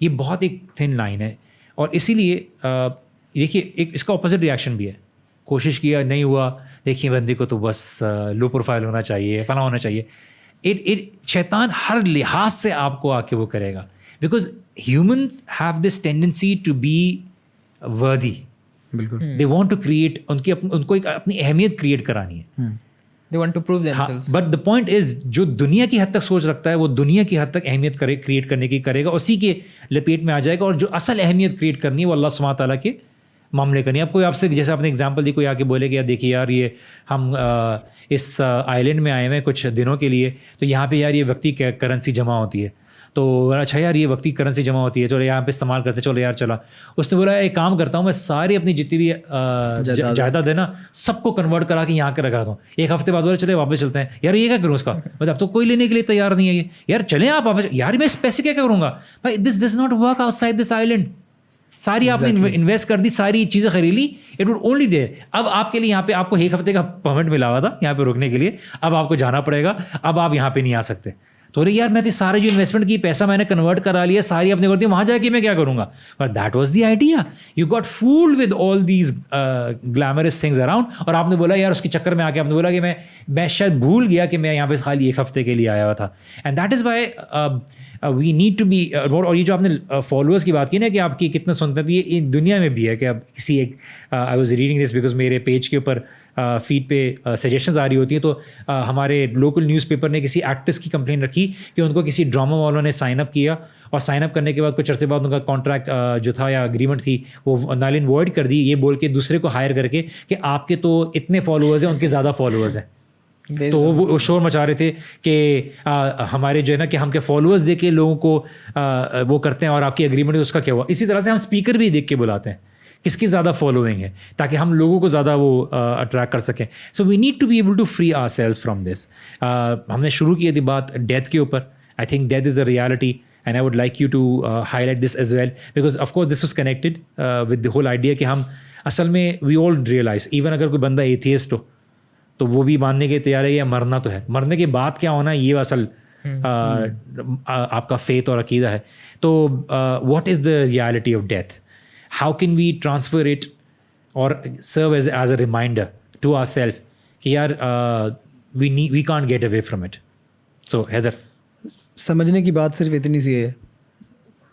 [SPEAKER 1] یہ بہت ایک thin line ہے, اور اسی لیے دیکھیے ایک اس کا اپوزٹ ریئیکشن بھی ہے. کوشش کیا نہیں ہوا, دیکھیے بندے کو تو بس لو پروفائل ہونا چاہیے, فلاں ہونا چاہیے. شیطان ہر لحاظ سے آپ کو آ کے وہ کرے گا, because humans have this tendency to be worthy.
[SPEAKER 2] بالکل.
[SPEAKER 1] دے وانٹ ٹو کریٹ, ان کو ایک اپنی اہمیت کریٹ کرانی ہے.
[SPEAKER 3] They want to prove themselves.
[SPEAKER 1] But the point is جو دنیا کی حد تک سوچ رکھتا ہے وہ دنیا کی حد تک اہمیت کریٹ کرنے کی کرے گا, اسی کے لپیٹ میں آ جائے گا. اور جو اصل اہمیت کریٹ کرنی ہے وہ اللہ سبحانہ تعالیٰ کے معاملے کرنی ہے. اب کوئی آپ سے جیسے آپ نے اگزامپل دی, کوئی آ کے بولے کہ یار دیکھیے یار یہ ہم اس آئی لینڈ میں آئے ہوئے ہیں کچھ دنوں کے لیے, تو یہاں پہ یار یہ وقتی کرنسی جمع ہوتی ہے, تو اچھا یار یہ وقتی کرنسی جمع ہوتی ہے, چلو یہاں پہ استعمال کرتے, چلو یار چلا. اس نے بولا ایک کام کرتا ہوں, میں ساری اپنی جتنی بھی جائیداد ہے نا سب کو کنورٹ کرا کے یہاں کے رکھا دوں. ایک ہفتے بعد بولا چلے واپس چلتے ہیں, یار یہ کیا کروں اس کا, مطلب اب تو کوئی لینے کے لیے تیار نہیں ہے یہ, یار چلیں آپ واپس, یار میں اس پیسے کیا کروں گا بھائی, this does not work outside this island. ساری آپ نے انویسٹ کر دی, ساری چیزیں خرید لی, اٹ وڈ اونلی دیر. اب آپ کے لیے یہاں پہ آپ کو ایک ہفتے کا پرمٹ ملا ہوا تھا یہاں پہ رکنے کے لیے, اب آپ کو جانا پڑے گا, اب آپ یہاں پہ نہیں آ سکتے. تو یار میں تو سارے جو انویسٹمنٹ کی پیسہ میں نے کنورٹ کرا لیا, ساری اپنے کرتی ہوں, وہاں جا کے میں کیا کروں گا. But that was the idea, you got fooled with all these glamorous things around, اور آپ نے بولا یار اس کے چکر میں آ کے آپ نے بولا کہ میں شاید بھول گیا کہ میں یہاں پہ خالی ایک ہفتے کے لیے آیا ہوا تھا. And that is why we need to be. اور یہ جو آپ نے فالوورس کی بات کی نا کہ آپ کی کتنا سنتے ہیں, تو یہ دنیا میں بھی ہے کہ اب کسی ایک I was reading this because میرے پیج کے اوپر فیڈ پہ سجیشنز آ رہی ہوتی ہیں, تو ہمارے لوکل نیوز پیپر نے کسی ایکٹرس کی کمپلین رکھی کہ ان کو کسی ڈرامہ والوں نے سائن اپ کیا, اور سائن اپ کرنے کے بعد کچھ عرصے بعد ان کا کانٹریکٹ جو تھا یا اگریمنٹ تھی وہ نل اینڈ وائڈ کر دی, یہ بول کے دوسرے کو ہائر کر کے کہ آپ کے تو اتنے فالوورز ہیں, ان کے زیادہ فالوورز ہیں. تو وہ شور مچا رہے تھے کہ ہمارے جو ہے نا کہ ہم کے فالوورز دیکھ کے لوگوں کو وہ کرتے ہیں اور آپ کی اگریمنٹ اس کا کیا ہوا. اسی طرح سے ہم اسپیکر بھی دیکھ کے بلاتے ہیں کس کی زیادہ فالوئنگ ہے تاکہ ہم لوگوں کو زیادہ وہ اٹریکٹ کر سکیں. So we need to be able to free ourselves from this. ہم نے شروع کی تھی بات ڈیتھ کے اوپر. I think death is a reality and I would like you to high this as well because of course this was connected with the whole idea کہ ہم اصل میں وی آل ریئلائز ایون اگر کوئی بندہ ایتھیسٹ ہو تو وہ بھی ماننے کے تیار ہے یا مرنا تو ہے, مرنے کے بعد کیا ہونا یہ اصل آپ کا فیتھ اور عقیدہ ہے. تو what is the reality of death, how can we transfer it or serve as a reminder to our self کہ یار we can't get away from it. So Haider,
[SPEAKER 2] سمجھنے کی بات صرف اتنی سی ہے,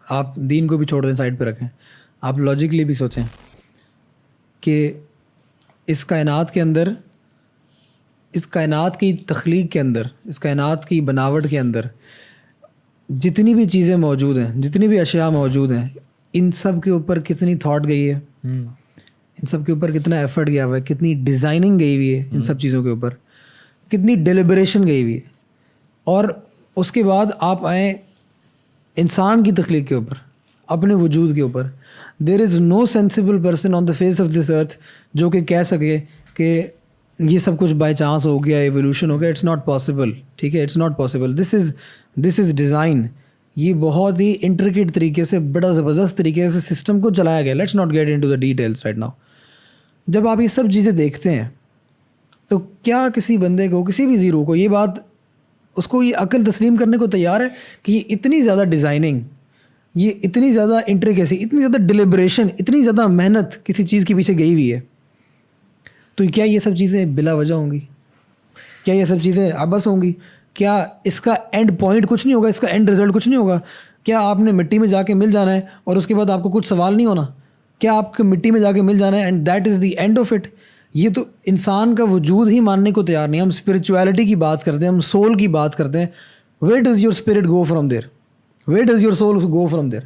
[SPEAKER 2] آپ دین کو بھی چھوڑ دیں سائڈ پہ رکھیں, آپ لاجکلی بھی سوچیں کہ اس کائنات کے اندر, اس کائنات کی تخلیق کے اندر, اس کائنات کی بناوٹ کے اندر جتنی بھی چیزیں موجود ہیں, جتنی بھی اشیاء موجود ہیں, ان سب کے اوپر کتنی تھاٹ گئی ہے, ان سب کے اوپر کتنا ایفرٹ گیا ہوا ہے, کتنی ڈیزائننگ گئی ہوئی ہے ان سب چیزوں کے اوپر, کتنی ڈیلیبریشن گئی ہوئی ہے. اور اس کے بعد آپ آئیں انسان کی تخلیق کے اوپر, اپنے وجود کے اوپر. There is no sensible person on the face of this earth جو کہ کہہ سکے کہ یہ سب کچھ بائی چانس ہو گیا, ایولیوشن ہو گیا. اٹس ناٹ پاسبل, ٹھیک ہے, it's not possible. This is design. یہ بہت ہی انٹریکیٹ طریقے سے, بڑا زبردست طریقے سے سسٹم کو چلایا گیا. Let's not get into the details right now. جب آپ یہ سب چیزیں دیکھتے ہیں تو کیا کسی بندے کو, کسی بھی زیرو کو یہ بات, اس کو یہ عقل تسلیم کرنے کو تیار ہے کہ یہ اتنی زیادہ ڈیزائننگ, یہ اتنی زیادہ انٹریکیسی, اتنی زیادہ ڈیلیبریشن, اتنی زیادہ محنت کسی چیز کے پیچھے گئی ہوئی ہے, تو کیا یہ سب چیزیں بلا وجہ ہوں گی؟ کیا یہ سب چیزیں عبث ہوں گی؟ کیا اس کا اینڈ پوائنٹ کچھ نہیں ہوگا, اس کا اینڈ رزلٹ کچھ نہیں ہوگا؟ کیا آپ نے مٹی میں جا کے مل جانا ہے اور اس کے بعد آپ کو کچھ سوال نہیں ہونا؟ کیا آپ کو مٹی میں جا کے مل جانا ہے and that is the and of it? یہ تو انسان کا وجود ہی ماننے کو تیار نہیں. ہم اسپرچویلٹی کی بات کرتے ہیں, ہم سول کی بات کرتے ہیں. Where does your spirit go from there? Where does your soul go from there?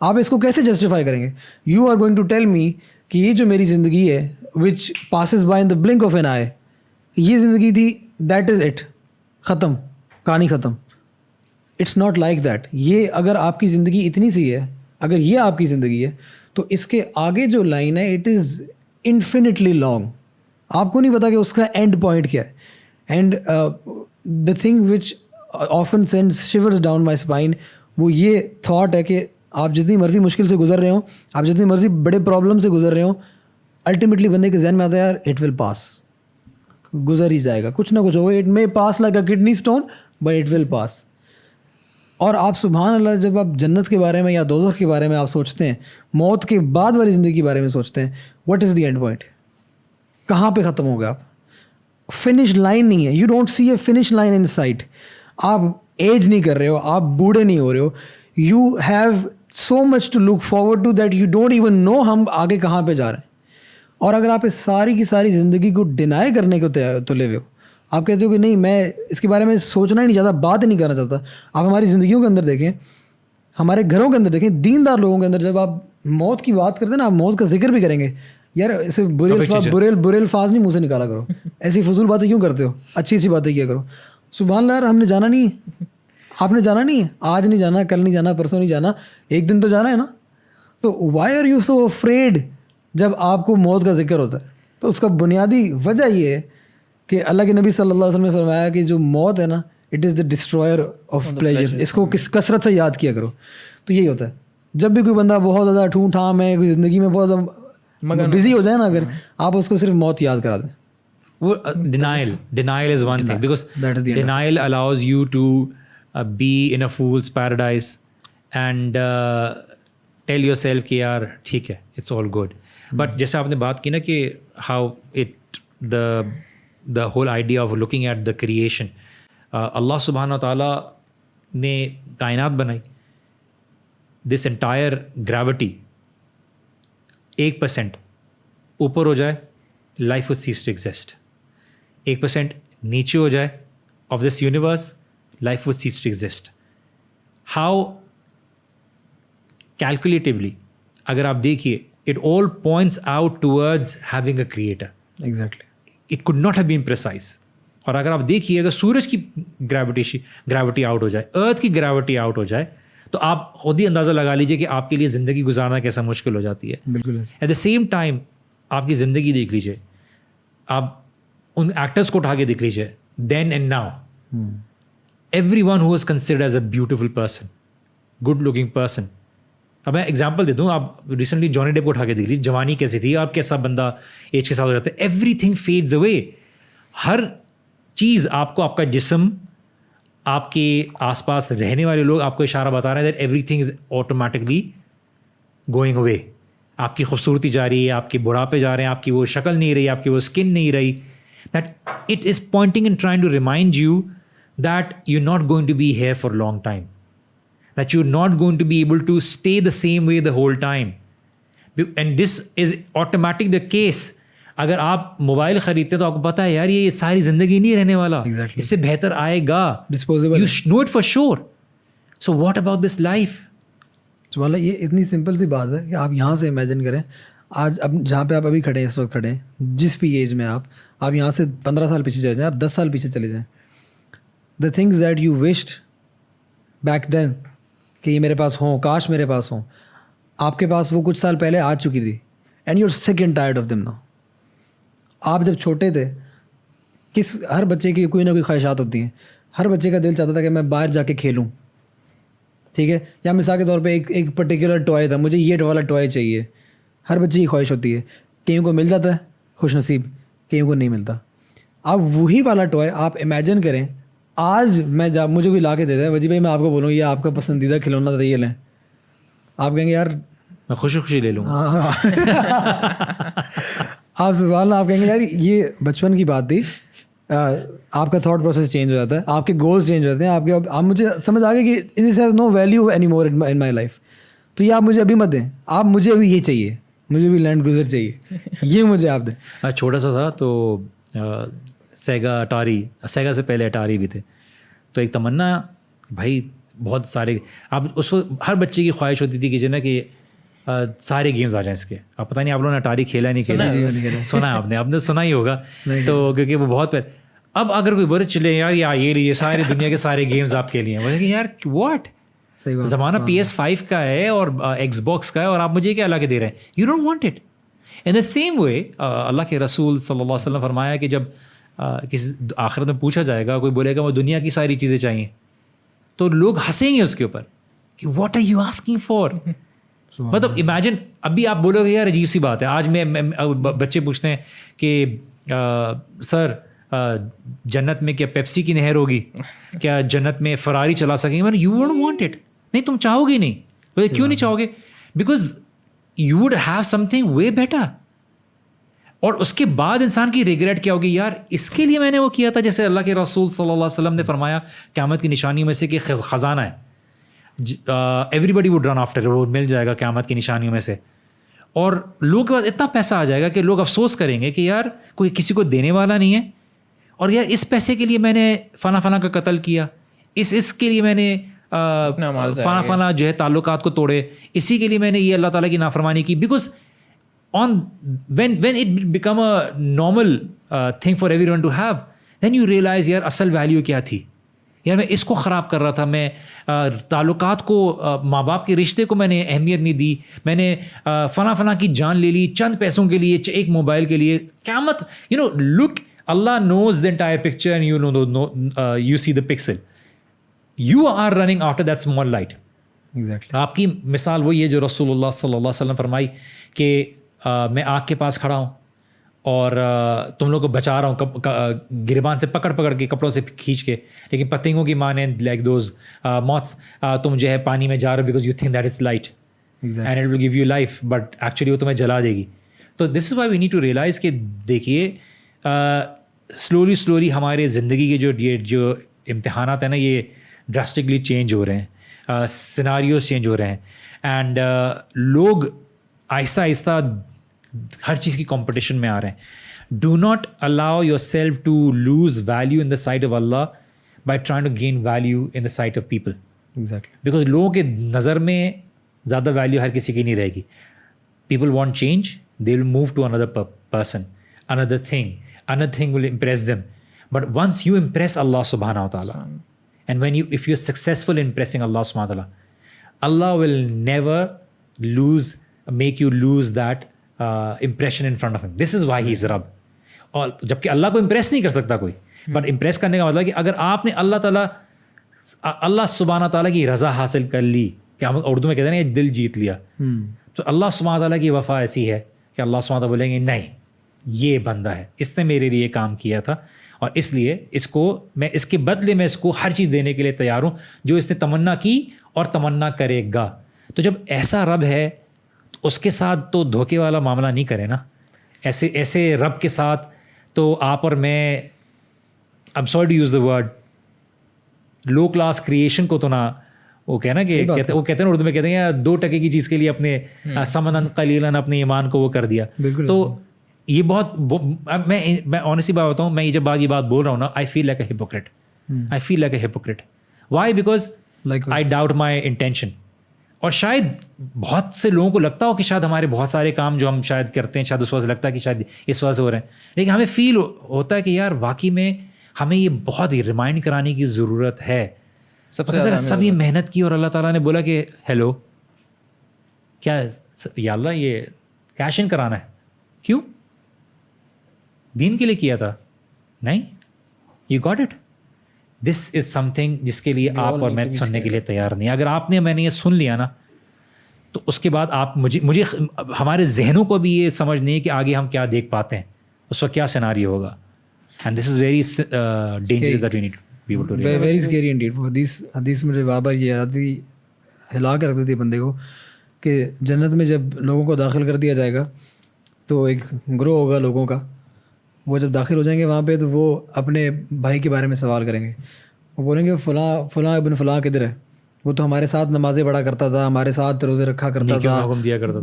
[SPEAKER 2] آپ اس کو کیسے جسٹیفائی کریں گے؟ You are going to tell me کہ یہ جو میری زندگی ہے which passes by in the blink of an eye, یہ زندگی تھی, دیٹ از اٹ, ختم, کہانی ختم. It's not like that. یہ اگر آپ کی زندگی اتنی سی ہے, اگر یہ آپ کی زندگی ہے, تو اس کے آگے جو لائن ہے اٹ از انفینٹلی لانگ. آپ کو نہیں پتا کہ اس کا اینڈ پوائنٹ کیا ہے. And the thing which often sends shivers down my spine, وہ یہ تھاٹ ہے کہ آپ جتنی مرضی مشکل سے گزر رہے ہوں, آپ جتنی مرضی بڑے پرابلم سے گزر رہے ہوں, الٹیمیٹلی بندے کے ذہن میں آتا ہے یار اٹ ول پاس, گزر ہی جائے گا, کچھ نہ کچھ ہوگا. It may pass like a kidney stone but it will pass. اور آپ سبحان اللہ جب آپ جنت کے بارے میں یا دوزخ کے بارے میں آپ سوچتے ہیں, موت کے بعد والی زندگی کے بارے میں سوچتے ہیں, what is the end point? کہاں پہ ختم ہوگا آپ؟ فنش لائن نہیں ہے. You don't see a finish line in sight. آپ ایج نہیں کر رہے ہو, آپ بوڑھے نہیں ہو رہے ہو. You have so much to look forward to that you don't even know ہم آگے کہاں پہ جا رہے ہیں. اور اگر آپ اس ساری کی ساری زندگی کو ڈینائی کرنے کو تلے ہوئے ہو, آپ کہتے ہو کہ نہیں میں اس کے بارے میں سوچنا ہی نہیں چاہتا, بات ہی نہیں کرنا چاہتا. آپ ہماری زندگیوں کے اندر دیکھیں, ہمارے گھروں کے اندر دیکھیں, دیندار لوگوں کے اندر جب آپ موت کی بات کرتے ہیں نا, آپ موت کا ذکر بھی کریں گے, یار اسے برے الفاظ نہیں منہ سے نکالا کرو, ایسی فضول باتیں کیوں کرتے ہو, اچھی اچھی باتیں کیا کرو. سبحان اللہ, ہم نے جانا نہیں ہے, آپ نے جانا نہیں ہے, آج نہیں جانا, کل نہیں جانا, پرسوں نہیں جانا, ایک دن تو جانا ہے نا. تو why are you so afraid جب آپ کو موت کا ذکر ہوتا ہے؟ تو اس کا بنیادی وجہ یہ ہے کہ اللہ کے نبی صلی اللہ علیہ وسلم نے فرمایا کہ جو موت ہے نا, it is the destroyer of pleasure. اس کو کثرت سے یاد کیا کرو. تو یہی ہوتا ہے جب بھی کوئی بندہ بہت زیادہ ٹھون ٹھام ہے, کوئی زندگی میں بہت زیادہ بزی ہو جائے نا, اگر آپ اس کو صرف موت یاد کرا دیں.
[SPEAKER 1] وہ denial is one thing, because denial allows you to be in a fool's paradise and tell yourself کہ یار ٹھیک ہے, it's all good. But جیسے آپ نے بات کی نا کہ how it the whole idea of looking at the creation, اللہ سبحانہ تعالیٰ نے کائنات بنائی, this entire gravity 1% اوپر ہو جائے, life would cease to exist. 1% نیچے ہو جائے of this universe, life would cease to exist. How calculatively اگر آپ دیکھیے, it all points out towards having a creator.
[SPEAKER 2] Exactly.
[SPEAKER 1] It could not have been precise. اور اگر آپ دیکھیے اگر سورج کی گریوٹی آؤٹ ہو جائے, ارتھ کی گریوٹی آؤٹ ہو جائے, تو آپ خود ہی اندازہ لگا لیجیے کہ آپ کے لیے زندگی گزارنا کیسا مشکل ہو جاتی ہے.
[SPEAKER 2] بالکل.
[SPEAKER 1] ایٹ دا سیم ٹائم آپ کی زندگی دیکھ لیجیے, آپ ان ایکٹرس کو اٹھا کے دیکھ لیجیے, then and now, everyone who is considered as a beautiful person, good looking person. اب میں ایگزامپل دے دوں, آپ ریسنٹلی جانی ڈیپ کو اٹھا کے دیکھ لیجیے, جوانی کیسی تھی, آپ کیسا بندہ ایج کے ساتھ ہو جاتا ہے. ایوری تھنگ فیڈز اوے. ہر چیز آپ کو, آپ کا جسم, آپ کے آس پاس رہنے والے لوگ آپ کو اشارہ بتا رہے ہیں that every thing is automatically going away. آپ کی خوبصورتی جا رہی ہے, آپ کے بڑھاپے جا رہے ہیں, آپ کی وہ شکل نہیں رہی, آپ کی وہ اسکن نہیں رہی. That it is pointing and trying to remind you that you not going to be here for long time, that you not going to be able to stay the same way the whole time. And this is automatic the case. اگر آپ mobile خریدتے تو آپ کو پتا ہے یار یہ ساری زندگی نہیں رہنے والا, اس سے بہتر آئے گا,
[SPEAKER 2] disposable.
[SPEAKER 1] You know it for sure. So what about this life?
[SPEAKER 2] سبحان اللہ, یہ اتنی سمپل سی بات ہے کہ آپ یہاں سے امیجن کریں, آج اب جہاں پہ آپ ابھی کھڑے ہیں, اس وقت کھڑے ہیں, جس بھی ایج میں آپ یہاں سے 15 سال پیچھے چلے جائیں, آپ 10 سال پیچھے چلے جائیں. The things that you wished back then کہ یہ میرے پاس ہوں, کاش میرے پاس ہوں, آپ کے پاس وہ کچھ سال پہلے آ چکی تھی. اینڈ یو آر سک and tired of them now. آپ جب چھوٹے تھے, ہر بچے کی کوئی نہ کوئی خواہشات ہوتی ہیں. ہر بچے کا دل چاہتا تھا کہ میں باہر جا کے کھیلوں, ٹھیک ہے, یا مثال کے طور پہ ایک پرٹیکولر ٹوائے تھا, مجھے یہ والا ٹوائے چاہیے. ہر بچے کی خواہش ہوتی ہے. کئیوں کو مل جاتا ہے, خوش نصیب, کئیوں کو نہیں ملتا. اب وہی والا ٹوائے آپ امیجن کریں, آج میں مجھے کوئی لا کے دے دے, وجی بھائی میں آپ کو بولوں یہ آپ کا پسندیدہ کھلونا تھا, یہ لیں, آپ کہیں گے یار
[SPEAKER 1] میں خوشی خوشی لے لوں.
[SPEAKER 2] آپ سبحان اللہ, آپ کہیں گے یار یہ بچپن کی بات تھی. آپ کا تھاٹ پروسیس چینج ہو جاتا ہے, آپ کے گولز چینج ہو جاتے ہیں, آپ مجھے سمجھ آ گئے کہ this has no value any more in my life. تو یہ آپ مجھے ابھی مت دیں, آپ مجھے ابھی یہ چاہیے, مجھے بھی لینڈ کروزر چاہیے, یہ مجھے آپ دیں.
[SPEAKER 1] چھوٹا سا تھا تو سیگا اٹاری, سیگا سے پہلے اٹاری بھی تھے, تو ایک تمنا بھائی بہت سارے, آپ اس وقت ہر بچے کی خواہش ہوتی تھی کہ جو نا کہ سارے گیمز آ جائیں اس کے. اب پتہ نہیں آپ لوگوں نے اٹاری کھیلا نہیں کھیلا, سنا آپ نے سنا ہی ہوگا, تو کیونکہ وہ بہت پہلے. اب اگر کوئی بولے چلے یار یہ لیجیے سارے دنیا کے سارے گیمز آپ کے لیے, بولے کہ یار واٹ, زمانہ PS5 کا ہے اور ایکس باکس کا ہے, اور آپ مجھے کیا لا کے دے رہے ہیں, you don't want it. In the same way اللہ کے رسول صلی اللہ علیہ وسلم فرمایا کہ جب کسی آخرت میں پوچھا جائے گا, کوئی بولے گا وہ دنیا کی ساری چیزیں چاہیے, تو لوگ ہنسیں گے اس کے اوپر کہ what are you asking for. مطلب امیجن, ابھی آپ بولو گے یار عجیب سی بات ہے, آج میں بچے پوچھتے ہیں کہ سر جنت میں کیا پیپسی کی نہر ہوگی, کیا جنت میں فراری چلا سکیں گے. یو ڈونٹ وانٹ اٹ, نہیں تم چاہو گے نہیں. بولے کیوں نہیں چاہو گے؟ Because you would have some thing way better. اور اس کے بعد انسان کی ریگریٹ کیا ہوگی, یار اس کے لیے میں نے وہ کیا تھا. جیسے اللہ کے رسول صلی اللہ علیہ وسلم نے فرمایا قیامت کی نشانیوں میں سے کہ خزانہ ہے, everybody would run after, وہ مل جائے گا قیامت کی نشانیوں میں سے. اور لوگوں کے پاس اتنا پیسہ آ جائے گا کہ لوگ افسوس کریں گے کہ یار کوئی کسی کو دینے والا نہیں ہے, اور یار اس پیسے کے لیے میں نے فلاں فلاں کا قتل کیا, اس کے لیے میں نے فلاں فلاں جو ہے تعلقات کو توڑے, اسی کے لیے میں نے یہ اللہ تعالیٰ کی نافرمانی کی. Because when it become a normal thing for everyone to have, then you realize یار اصل ویلیو کیا تھی. یار میں اس کو خراب کر رہا تھا, میں تعلقات کو, ماں باپ کے رشتے کو میں نے اہمیت نہیں دی, میں نے فلاں فلاں کی جان لے لی چند پیسوں کے لیے, ایک موبائل کے لیے. قیامت look, Allah knows the entire picture and you see the pixel. You are running after that small light.
[SPEAKER 2] Exactly.
[SPEAKER 1] آپ کی مثال وہی ہے جو رسول اللہ صلی اللہ علیہ وسلم فرمائی کہ میں آگ کے پاس کھڑا ہوں اور تم لوگ کو بچا رہا ہوں گریبان سے پکڑ کے کپڑوں سے کھینچ کے, لیکن پتنگوں کی مانند لائک دوز موتس تم جو ہے پانی میں جا رہے ہو because you think that is light and it will give you life, but actually وہ تمہیں جلا دے گی. تو this is why we need to realize کہ دیکھیے سلولی ہمارے زندگی کے جو امتحانات ہیں نا, یہ ڈراسٹکلی چینج ہو رہے ہیں, سیناریوز چینج ہو رہے ہیں, اینڈ لوگ آہستہ آہستہ ہر چیز کی کمپٹیشن میں آ رہے ہیں. Do not allow yourself to lose value in the sight of Allah by trying to gain value in the sight of people.
[SPEAKER 2] Exactly,
[SPEAKER 1] because لوگوں کے نظر میں زیادہ ویلیو ہر کسی کی نہیں رہے گی. People want change, they will move to another person, another thing will impress them. But once you impress Allah subhanahu wa ta'ala, and if you're successful in impressing Allah subhanahu wa ta'ala, Allah will never make you lose that impression in front of him. This is why he's Rabb. اور جبکہ اللہ کو impress نہیں کر سکتا کوئی, but impress کرنے کا مطلب کہ اگر آپ نے اللہ سبحانہ تعالیٰ کی رضا حاصل کر لی, کہ ہم اردو میں کہتے ہیں نا دل جیت لیا, تو اللہ سبحانہ تعالیٰ کی وفا ایسی ہے کہ اللہ سبحانہ تعالیٰ بولیں گے نہیں یہ بندہ ہے, اس نے میرے لیے کام کیا تھا, اور اس لیے اس کے بدلے میں اس کو ہر چیز دینے کے لیے تیار ہوں جو اس نے تمنا کی اور تمنا کرے گا. تو جب ایسا رب ہے تو اس کے ساتھ تو دھوکے والا معاملہ نہیں کرے نا. ایسے رب کے ساتھ تو آپ اور میں, I'm sorry to use the word, low class creation کو تو نہ وہ کہنا کہ وہ کہتے ہیں اردو میں کہتے ہیں 2% کی چیز کے لیے اپنے سمنن قلیلاً اپنے ایمان کو وہ کر دیا. تو یہ بہت میں آنیسٹلی بات بتاؤں, میں یہ بات بول رہا ہوں نا, I feel like a hypocrite. Why? Because I doubt my intention. اور شاید بہت سے لوگوں کو لگتا ہو کہ شاید ہمارے بہت سارے کام جو ہم شاید کرتے ہیں شاید اس وجہ سے لگتا ہے کہ شاید اس وجہ سے ہو رہے ہیں, لیکن ہمیں فیل ہوتا ہے کہ یار واقعی میں ہمیں یہ بہت ہی ریمائنڈ کرانے کی ضرورت ہے. سب یہ محنت کی اور اللہ تعالیٰ نے بولا کہ ہیلو کیا یا اللہ یہ کیش ان کرانا ہے, کیوں دین کے لیے کیا تھا, نہیں you got it. This is some thing جس کے لیے آپ اور میں سننے کے لیے تیار نہیں. اگر آپ نے میں نے یہ سن لیا نا تو اس کے بعد آپ مجھے ہمارے ذہنوں کو بھی یہ سمجھ نہیں ہے کہ آگے ہم کیا دیکھ پاتے ہیں, اس وقت کیا سیناری ہوگا. And this is very dangerous that we need people to realize.
[SPEAKER 2] Very scary indeed. وہ حدیث مجھے بار بار یہ آتی ہلا کر رکھتی تھی بندے کو کہ جنت میں جب لوگوں کو داخل کر دیا جائے گا تو ایک گروہ ہوگا لوگوں کا, وہ جب داخل ہو جائیں گے وہاں پہ تو وہ اپنے بھائی کے بارے میں سوال کریں گے. وہ بولیں گے فلاں ابن فلاں کدھر ہے, وہ تو ہمارے ساتھ نمازیں پڑھا کرتا تھا, ہمارے ساتھ روزے رکھا کرتا تھا,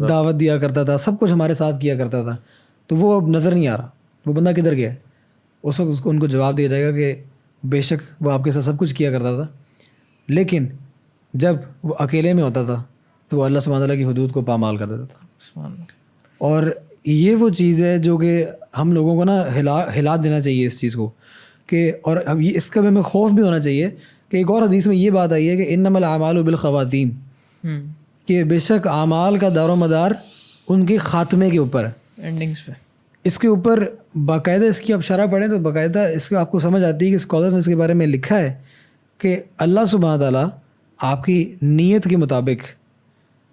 [SPEAKER 2] دعوت دیا کرتا تھا, سب کچھ ہمارے ساتھ کیا کرتا تھا, تو وہ اب نظر نہیں آ رہا, وہ بندہ کدھر گیا ہے. اس وقت ان کو جواب دیا جائے گا کہ بے شک وہ آپ کے ساتھ سب کچھ کیا کرتا تھا, لیکن جب وہ اکیلے میں ہوتا تھا تو وہ اللہ سبحانہ تعالیٰ کی حدود کو پامال کر دیتا تھا. اور یہ وہ چیز ہے جو کہ ہم لوگوں کو نا ہلا دینا چاہیے اس چیز کو کہ, اور اب یہ اس کا بھی ہمیں خوف بھی ہونا چاہیے کہ ایک اور حدیث میں یہ بات آئی ہے کہ انما الاعمال بالخواتیم, کہ بے شک اعمال کا دار و مدار ان کے خاتمے کے اوپر ہے,
[SPEAKER 3] اینڈنگس پہ.
[SPEAKER 2] اس کے اوپر باقاعدہ اس کی آپ شرح پڑھیں تو باقاعدہ اس کو آپ کو سمجھ آتی ہے کہ اسکالرز نے اس کے بارے میں لکھا ہے کہ اللہ سبحانہ تعالیٰ آپ کی نیت کے مطابق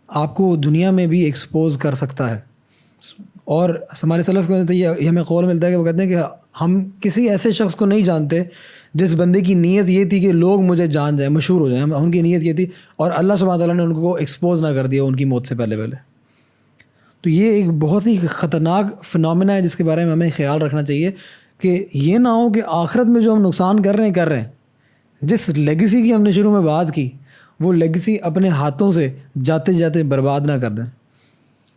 [SPEAKER 2] آپ کو دنیا میں بھی ایکسپوز کر سکتا ہے. اور ہمارے سلف کو یہ ہمیں قول ملتا ہے کہ وہ کہتے ہیں کہ ہم کسی ایسے شخص کو نہیں جانتے جس بندے کی نیت یہ تھی کہ لوگ مجھے جان جائیں, مشہور ہو جائیں, ان کی نیت یہ تھی, اور اللہ سبحانہ تعالیٰ نے ان کو ایکسپوز نہ کر دیا ان کی موت سے پہلے. تو یہ ایک بہت ہی خطرناک فنومینا ہے جس کے بارے میں ہمیں خیال رکھنا چاہیے کہ یہ نہ ہو کہ آخرت میں جو ہم نقصان کر رہے ہیں, جس لیگیسی کی ہم نے شروع میں بات کی, وہ لیگیسی اپنے ہاتھوں سے جاتے جاتے برباد نہ کر دیں.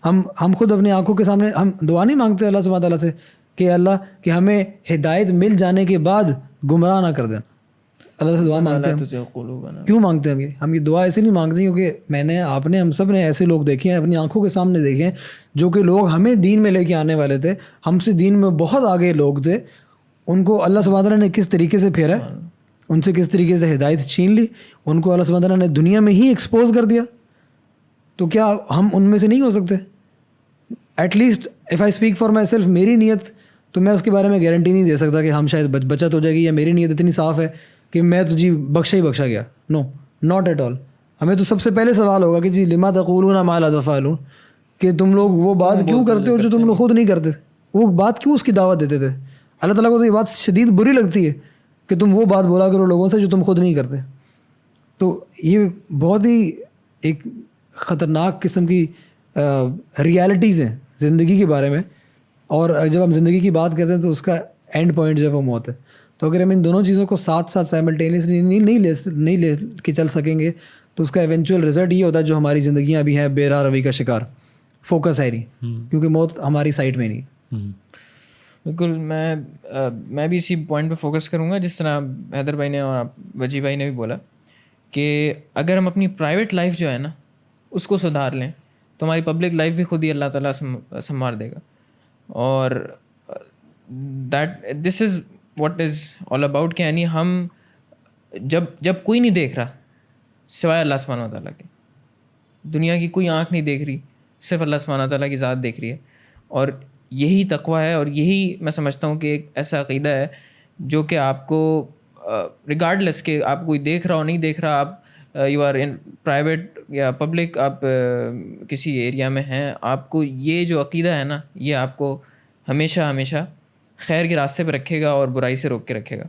[SPEAKER 2] ہم خود اپنی آنکھوں کے سامنے ہم دعا نہیں مانگتے اللہ سبحانہ تعالیٰ سے کہ اللہ کہ ہمیں ہدایت مل جانے کے بعد گمراہ نہ کر دیں. اللہ سے دعا مانگتے ہیں, کیوں مانگتے ہیں ہم یہ دعا ایسے نہیں مانگتے کیونکہ میں نے آپ نے ہم سب نے ایسے لوگ دیکھے ہیں اپنی آنکھوں کے سامنے دیکھے ہیں جو کہ لوگ ہمیں دین میں لے کے آنے والے تھے, ہم سے دین میں بہت آگے لوگ تھے, ان کو اللہ سبحانہ تعالیٰ نے کس طریقے سے پھیرا, ان سے کس طریقے سے ہدایت چھین لی, ان کو اللہ سبحانہ تعالیٰ نے دنیا میں ہی ایکسپوز کر دیا. تو کیا ہم ان میں سے نہیں ہو سکتے؟ At least if I speak for myself, میری نیت تو میں اس کے بارے میں گارنٹی نہیں دے سکتا کہ ہم شاید بچت ہو جائے گی, یا میری نیت اتنی صاف ہے کہ میں تو جی بخشا ہی بخشا گیا. نو, ناٹ ایٹ آل. ہمیں تو سب سے پہلے سوال ہوگا کہ جی لما تقولون ما لا تفعلون, کہ تم لوگ وہ بات کیوں کرتے ہو جو تم لوگ خود نہیں کرتے, وہ بات کیوں اس کی دعوت دیتے تھے. اللہ تعالیٰ کو تو یہ بات شدید بری لگتی ہے کہ تم وہ بات بولا کرو لوگوں سے جو تم خود نہیں کرتے. تو یہ بہت ہی ایک خطرناک قسم کی ریالٹیز ہیں زندگی کے بارے میں, اور جب ہم زندگی کی بات کرتے ہیں تو اس کا اینڈ پوائنٹ جو ہے وہ موت ہے. تو اگر ہم ان دونوں چیزوں کو ساتھ ساتھ سائملٹینیسلی نہیں لے کے چل سکیں گے تو اس کا ایونچوئل رزلٹ یہ ہوتا ہے جو ہماری زندگیاں بھی ہیں بے راہ روی کا شکار, فوکس ہے نہیں, کیونکہ موت ہماری سائٹ میں نہیں ہے.
[SPEAKER 3] بالکل. میں بھی اسی پوائنٹ پہ فوکس کروں گا جس طرح حیدر بھائی نے اور وجی بھائی نے بھی بولا کہ اگر ہم اپنی پرائیویٹ لائف جو ہے نا اس کو سدھار لیں تو ہماری پبلک لائف بھی خود ہی اللہ تعالیٰ سنوار دے گا. اور this is what is all about کہ یعنی ہم جب کوئی نہیں دیکھ رہا سوائے اللہ سبحانہ و تعالیٰ کے, دنیا کی کوئی آنکھ نہیں دیکھ رہی, صرف اللہ سبحانہ و تعالیٰ کی ذات دیکھ رہی ہے, اور یہی تقویٰ ہے, اور یہی میں سمجھتا ہوں کہ ایک ایسا عقیدہ ہے جو کہ آپ کو ریگارڈلیس کہ آپ کوئی دیکھ رہا ہو نہیں دیکھ رہا, آپ یو آر ان پرائیویٹ یا پبلک, آپ کسی ایریا میں ہیں, آپ کو یہ جو عقیدہ ہے نا یہ آپ کو ہمیشہ ہمیشہ خیر کے راستے پہ رکھے گا اور برائی سے روک کے رکھے گا.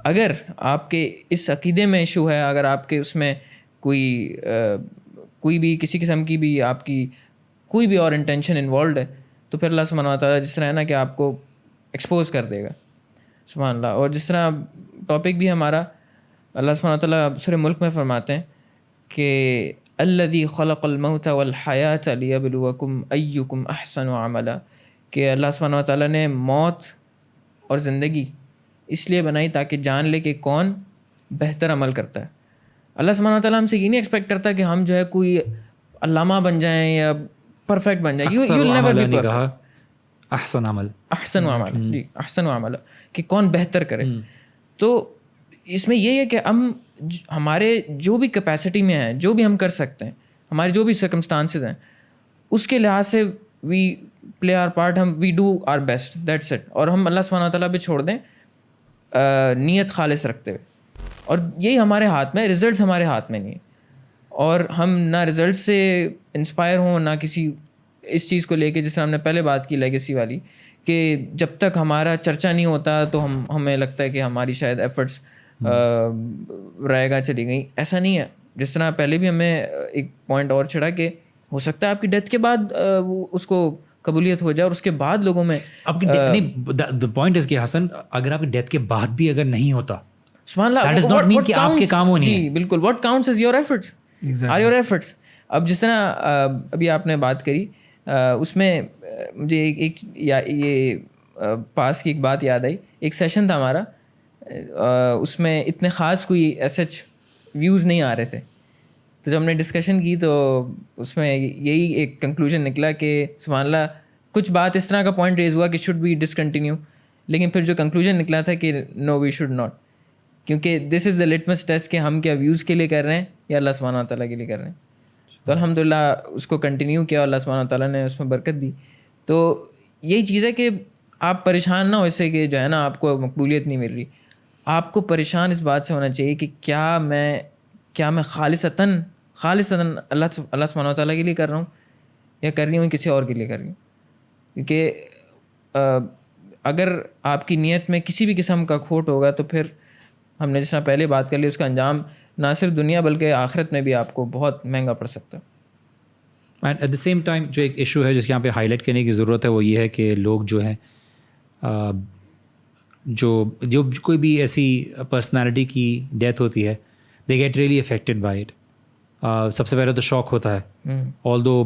[SPEAKER 3] اگر آپ کے اس عقیدے میں ایشو ہے, اگر آپ کے اس میں کوئی بھی کسی قسم کی بھی آپ کی کوئی بھی اور انٹینشن انوالوڈ ہے, تو پھر اللہ سبحانہ و تعالیٰ جس طرح ہے نا کہ آپ کو ایکسپوز کر دے گا, سبحان اللہ. اور جس طرح ٹاپک بھی ہمارا اللہ سبحانہ و تعالیٰ سورہ ملک میں فرماتے ہیں کہ الذی خلق الموت والحیات لیبلوکم ایکم احسن عملا, کہ اللہ سبحانہ و تعالیٰ نے موت اور زندگی اس لیے بنائی تاکہ جان لے کہ کون بہتر عمل کرتا ہے. اللہ سبحانہ و تعالیٰ ہم سے یہ نہیں ایکسپیکٹ کرتا کہ ہم جو ہے کوئی علامہ بن جائیں یا پرفیکٹ بن جائیں. You will never be perfect.
[SPEAKER 1] احسن عمل,
[SPEAKER 3] احسن عمل, جی احسن عمل, کہ کون بہتر کرے. تو اس میں یہ ہے کہ ہم ہمارے جو بھی کیپیسٹی میں ہیں, جو بھی ہم کر سکتے ہیں, ہمارے جو بھی سرکمسٹانسز ہیں, اس کے لحاظ سے وی پلے آر پارٹ, ہم we do our best, that's it. اور ہم اللہ سبحانہ تعالیٰ پہ چھوڑ دیں نیت خالص رکھتے ہوئے, اور یہی ہمارے ہاتھ میں, ریزلٹس ہمارے ہاتھ میں نہیں ہے. اور ہم نہ رزلٹ سے انسپائر ہوں, نہ کسی اس چیز کو لے کے, جس طرح ہم نے پہلے بات کی لیگیسی والی, کہ جب تک ہمارا چرچا نہیں ہوتا تو ہمیں لگتا ہے کہ ہماری شاید ایفرٹس رائے گاہ چلی گئیں. ایسا نہیں ہے. جس طرح پہلے بھی ہمیں ایک پوائنٹ اور چڑھا کہ ہو سکتا ہے آپ کی ڈیتھ کے بعد اس کو قبولیت ہو جائے, اور اس کے بعد لوگوں میں
[SPEAKER 1] آپ کی پوائنٹ از کہ حسن اگر آپ کی ڈیتھ کے بعد بھی اگر نہیں ہوتا,
[SPEAKER 3] سبحان اللہ,
[SPEAKER 1] that does not mean کہ آپ کے کام ہونے ہیں.
[SPEAKER 3] جی بالکل, what counts is your efforts, are your efforts. اب جس طرح ابھی آپ نے بات کری, اس میں مجھے ایک یہ پاس کی ایک بات یاد آئی. ایک سیشن تھا ہمارا, اس میں اتنے خاص کوئی ایسچ ویوز نہیں آ رہے تھے, تو جب ہم نے ڈسکشن کی تو اس میں یہی ایک کنکلوژن نکلا کہ سبحان اللہ کچھ بات اس طرح کا پوائنٹ ریز ہوا کہ شوڈ بی ڈسکنٹینیو, لیکن پھر جو کنکلوژن نکلا تھا کہ نو وی شوڈ ناٹ, کیونکہ دس از دا لٹمس ٹیسٹ کہ ہم کیا ویوز کے لیے کر رہے ہیں یا اللہ سبحانہ تعالیٰ کے لیے کر رہے ہیں. تو الحمدللہ اس کو کنٹینیو کیا, اللہ سبحانہ تعالیٰ نے اس میں برکت دی. تو یہی چیز ہے کہ آپ پریشان نہ ہو اس سے کہ جو ہے نا آپ کو مقبولیت نہیں مل رہی. آپ کو پریشان اس بات سے ہونا چاہیے کہ کیا میں خالصتاً اللہ سبحانہ تعالیٰ کے لیے کر رہا ہوں یا کر رہی ہوں کسی اور کے لیے کر رہی ہوں. کیونکہ اگر آپ کی نیت میں کسی بھی قسم کا کھوٹ ہوگا تو پھر ہم نے جس طرح پہلے بات کر لی, اس کا انجام نہ صرف دنیا بلکہ آخرت میں بھی آپ کو بہت مہنگا پڑ سکتا ہے.
[SPEAKER 1] And at the same time جو ایک ایشو ہے جس کے یہاں پہ ہائی لائٹ کرنے کی ضرورت ہے وہ یہ ہے کہ لوگ جو ہیں جو کوئی بھی ایسی پرسنالٹی کی ڈیتھ ہوتی ہے, they get really affected by it. سب سے پہلے تو شوق ہوتا ہے, although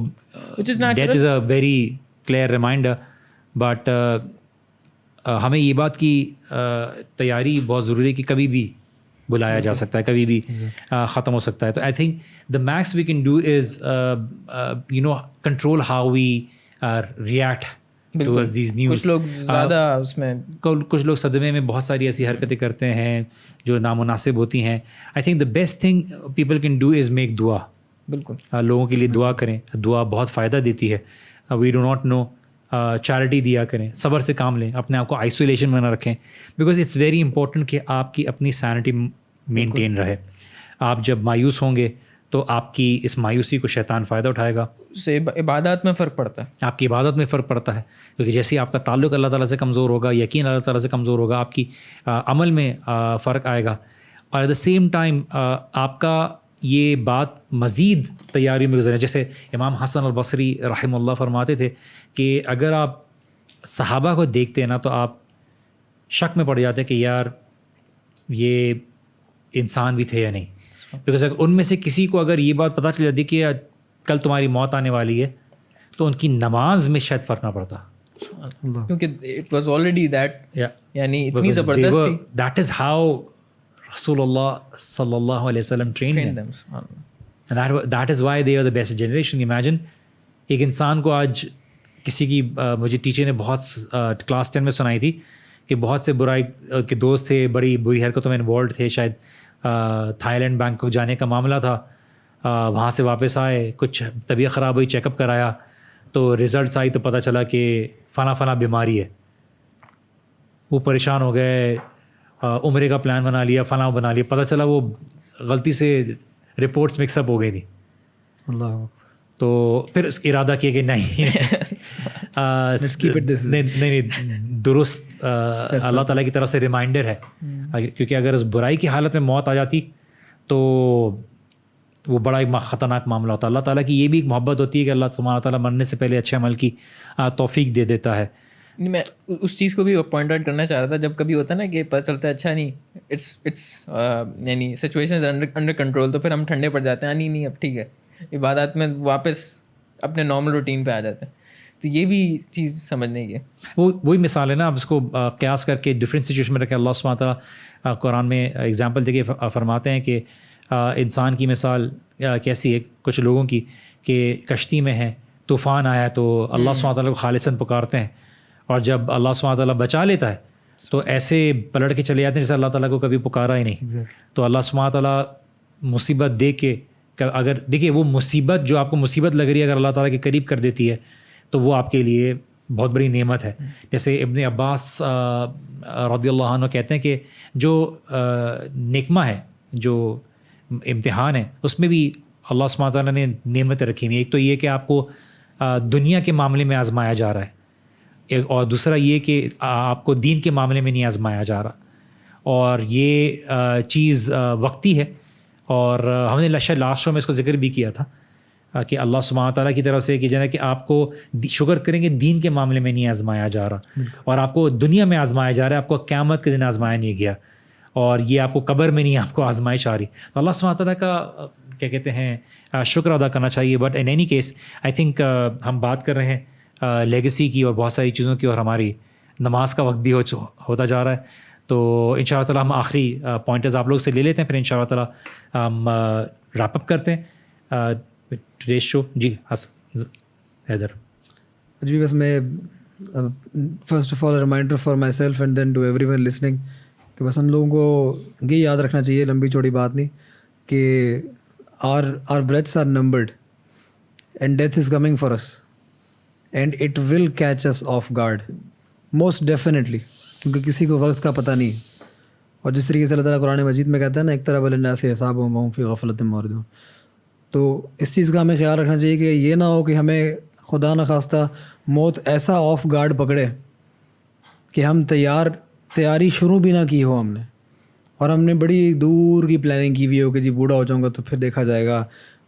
[SPEAKER 1] death is a very clear reminder, but ہمیں یہ بات کی تیاری بہت ضروری ہے کہ کبھی بھی بلایا جا سکتا ہے, کبھی بھی ختم ہو سکتا ہے. تو I think the max we can do is control how we react towards these news.
[SPEAKER 3] کچھ لوگ زیادہ اس میں,
[SPEAKER 1] کچھ لوگ صدمے میں بہت ساری ایسی حرکتیں کرتے ہیں جو نامناسب ہوتی ہیں. آئی think the best thing people can do is make دعا.
[SPEAKER 3] بالکل
[SPEAKER 1] لوگوں کے لیے دعا کریں, دعا بہت فائدہ دیتی ہے. We do not know, charity دیا کریں, صبر سے کام لیں, اپنے آپ کو آئسولیشن میں نہ رکھیں, بیکاز اٹس ویری امپورٹنٹ کہ آپ کی اپنی سینٹی مینٹین رہے. آپ جب مایوس ہوں گے تو آپ کی اس مایوسی کو شیطان فائدہ اٹھائے گا.
[SPEAKER 3] اس سے عبادات میں فرق پڑتا ہے,
[SPEAKER 1] آپ کی عبادت میں فرق پڑتا ہے, کیونکہ جیسے آپ کا تعلق اللہ تعالیٰ سے کمزور ہوگا, یقین اللہ تعالیٰ سے کمزور ہوگا, آپ کی عمل میں فرق آئے گا. اور ایٹ دا سیم ٹائم آپ کا یہ بات مزید تیاری میں گزرے. جیسے امام حسن البصری رحمہ اللہ فرماتے تھے کہ اگر آپ صحابہ کو دیکھتے ہیں نا تو آپ شک میں پڑ جاتے کہ یار یہ انسان بھی تھے یا نہیں. بیکاز ان میں سے کسی کو اگر یہ بات پتہ چل جاتی کہ کل تمہاری موت آنے والی ہے تو ان کی نماز میں شاید فرق نہ پڑتا,
[SPEAKER 3] کیونکہ اٹ واز آلریڈی دیٹ, یعنی اتنی زبردست تھی.
[SPEAKER 1] دیٹ از ہاؤ رسول اللہ صلی اللہ علیہ وسلم trained them. And that is why they are the best generation. Imagine ایک انسان کو آج کسی کی, مجھے ٹیچر نے بہت کلاس 10 میں سنائی تھی کہ بہت سے برائی کے دوست تھے, بڑی بری حرکتوں میں انوالوڈ تھے, شاید تھائی لینڈ بینکاک جانے کا معاملہ تھا, وہاں سے واپس آئے, کچھ طبیعت خراب ہوئی, چیک اپ کرایا تو رزلٹس آئی تو پتہ چلا کہ فلاں بیماری ہے. وہ پریشان ہو گئے, عمرے کا پلان بنا لیا, فلاں بنا لیا, پتہ چلا وہ غلطی سے رپورٹس مکس اپ ہو گئی تھی.
[SPEAKER 2] اللہ
[SPEAKER 1] تو پھر اس ارادہ کیا کہ نہیں درست اللہ تعالیٰ کی طرف سے ریمائنڈر ہے, کیونکہ اگر اس برائی کی حالت میں موت آ جاتی تو وہ بڑا ایک خطرناک معاملہ ہوتا ہے. اللہ تعالیٰ کی یہ بھی ایک محبت ہوتی ہے کہ اللہ سبحانہ تعالیٰ مرنے سے پہلے اچھے عمل کی توفیق دے دیتا ہے.
[SPEAKER 3] میں اس چیز کو بھی پوائنٹ آؤٹ کرنا چاہ رہا تھا, جب کبھی ہوتا ہے نا کہ پتہ چلتا ہے اچھا نہیں اٹس یعنی سچویشن انڈر کنٹرول, تو پھر ہم ٹھنڈے پڑ جاتے ہیں, نہیں اب ٹھیک ہے, عبادات میں واپس اپنے نارمل روٹین پہ آ جاتے ہیں. تو یہ بھی چیز سمجھنے کی ہے.
[SPEAKER 1] وہی مثال ہے نا, اب اس کو قیاس کر کے ڈفرینٹ سچویشن میں رکھ کے اللہ سبحانہ تعالیٰ قرآن میں اگزامپل دے کے فرماتے ہیں کہ انسان کی مثال کیسی ہے کچھ لوگوں کی, کہ کشتی میں ہیں, طوفان آیا تو اللہ سبحانہ تعالیٰ کو خالصاً پکارتے ہیں, اور جب اللہ سبحانہ تعالیٰ بچا لیتا ہے تو ایسے پلٹ کے چلے جاتے ہیں جیسے اللہ تعالیٰ کو کبھی پکارا ہی نہیں. تو اللہ سبحانہ تعالیٰ مصیبت دے کے, اگر دیکھیے وہ مصیبت جو آپ کو مصیبت لگ رہی ہے اگر اللہ تعالیٰ کے قریب کر دیتی ہے تو وہ آپ کے لیے بہت بڑی نعمت ہے. جیسے ابن عباس رضی اللہ عنہ کہتے ہیں کہ جو نکمہ ہے, جو امتحان ہے, اس میں بھی اللہ سبحانہ تعالیٰ نے نعمتیں رکھی ہوئی. ایک تو یہ کہ آپ کو دنیا کے معاملے میں آزمایا جا رہا ہے, اور دوسرا یہ کہ آپ کو دین کے معاملے میں نہیں آزمایا جا رہا, اور یہ چیز وقتی ہے. اور ہم نے شاید لاسٹ شو میں اس کو ذکر بھی کیا تھا کہ اللہ سبحانہ تعالیٰ کی طرف سے کہ جنہیں کہ آپ کو شکر کریں گے دین کے معاملے میں نہیں آزمایا جا رہا, اور آپ کو دنیا میں آزمایا جا رہا ہے, آپ کو قیامت کے دن آزمایا نہیں گیا, اور یہ آپ کو قبر میں نہیں آپ کو آزمائش آ رہی. تو اللہ سبحانہ تعالیٰ کا کیا کہتے ہیں شکر ادا کرنا چاہیے. But in any case I think ہم بات کر رہے ہیں لیگیسی کی اور بہت ساری چیزوں کی, اور ہماری نماز کا وقت بھی ہوتا جا رہا ہے. تو ان شاء اللہ تعالیٰ ہم آخری پوائنٹرز آپ لوگ سے لے لیتے ہیں, پھر ان شاء اللہ تعالیٰ ہم ریپ اپ کرتے ہیں ٹوڈیز شو. جی حسن حیدر.
[SPEAKER 2] جی بس میں first of all reminder for myself and then to everyone listening کہ بس ہم لوگوں کو یہ یاد رکھنا چاہیے, لمبی چوڑی بات نہیں, کہ our breaths are numbered and death is coming for us and it will catch us off guard most definitely, کیونکہ کسی کو وقت کا پتہ نہیں. اور جس طریقے سے اللہ تعالیٰ قرآن مجید میں کہتا ہے نا اقترب للناس حسابهم وهم في غفلة معرضون, تو اس چیز کا ہمیں خیال رکھنا چاہیے کہ یہ نہ ہو کہ ہمیں خدا نخواستہ موت ایسا آف گارڈ پکڑے کہ ہم تیاری شروع بھی نہ کی ہو ہم نے, اور ہم نے بڑی دور کی پلاننگ کی ہوئی ہو کہ جی بوڑھا ہو جاؤں گا تو پھر دیکھا جائے گا,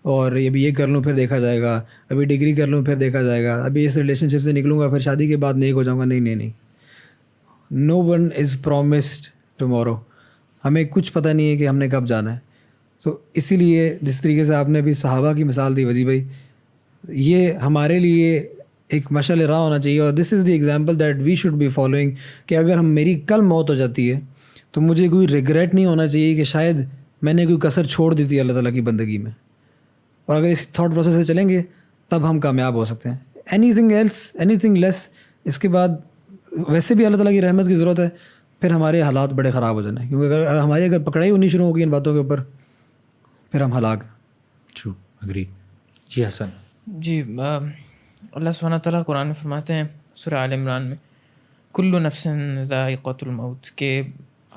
[SPEAKER 2] اور ابھی یہ کر لوں پھر دیکھا جائے گا, ابھی ڈگری کر لوں پھر دیکھا جائے گا, ابھی اس ریلیشن شپ سے نکلوں گا پھر شادی کے بعد نیک ہو جاؤں گا. نہیں, نو ون از پرومسڈ ٹمورو. ہمیں کچھ پتہ نہیں ہے کہ ہم نے کب جانا ہے. سو اسی لیے جس طریقے سے آپ نے ابھی صحابہ کی مثال دی وجی بھائی, یہ ہمارے لیے ایک مشعل راہ ہونا چاہیے, اور this is the example that we should be following, کہ اگر میری کل موت ہو جاتی ہے تو مجھے کوئی ریگریٹ نہیں ہونا چاہیے کہ شاید میں نے کوئی کسر چھوڑ دی تھی اللہ تعالیٰ کی بندگی میں. اور اگر اس تھاٹ پروسیس سے چلیں گے تب ہم کامیاب ہو سکتے ہیں. Anything else, anything less, اس کے بعد ویسے بھی اللہ تعالیٰ کی رحمت کی ضرورت ہے, پھر ہمارے حالات بڑے خراب ہو جانے ہیں, کیونکہ اگر پکڑائی ہونی شروع ہوگی ان باتوں کے اوپر پھر ہم ہلاک ہیں.
[SPEAKER 1] True, agree. جی حسن.
[SPEAKER 3] جی اللہ سبحانہ تعالیٰ قرآن میں فرماتے ہیں سورہ آل عمران میں کل نفس ذائقۃ الموت, کہ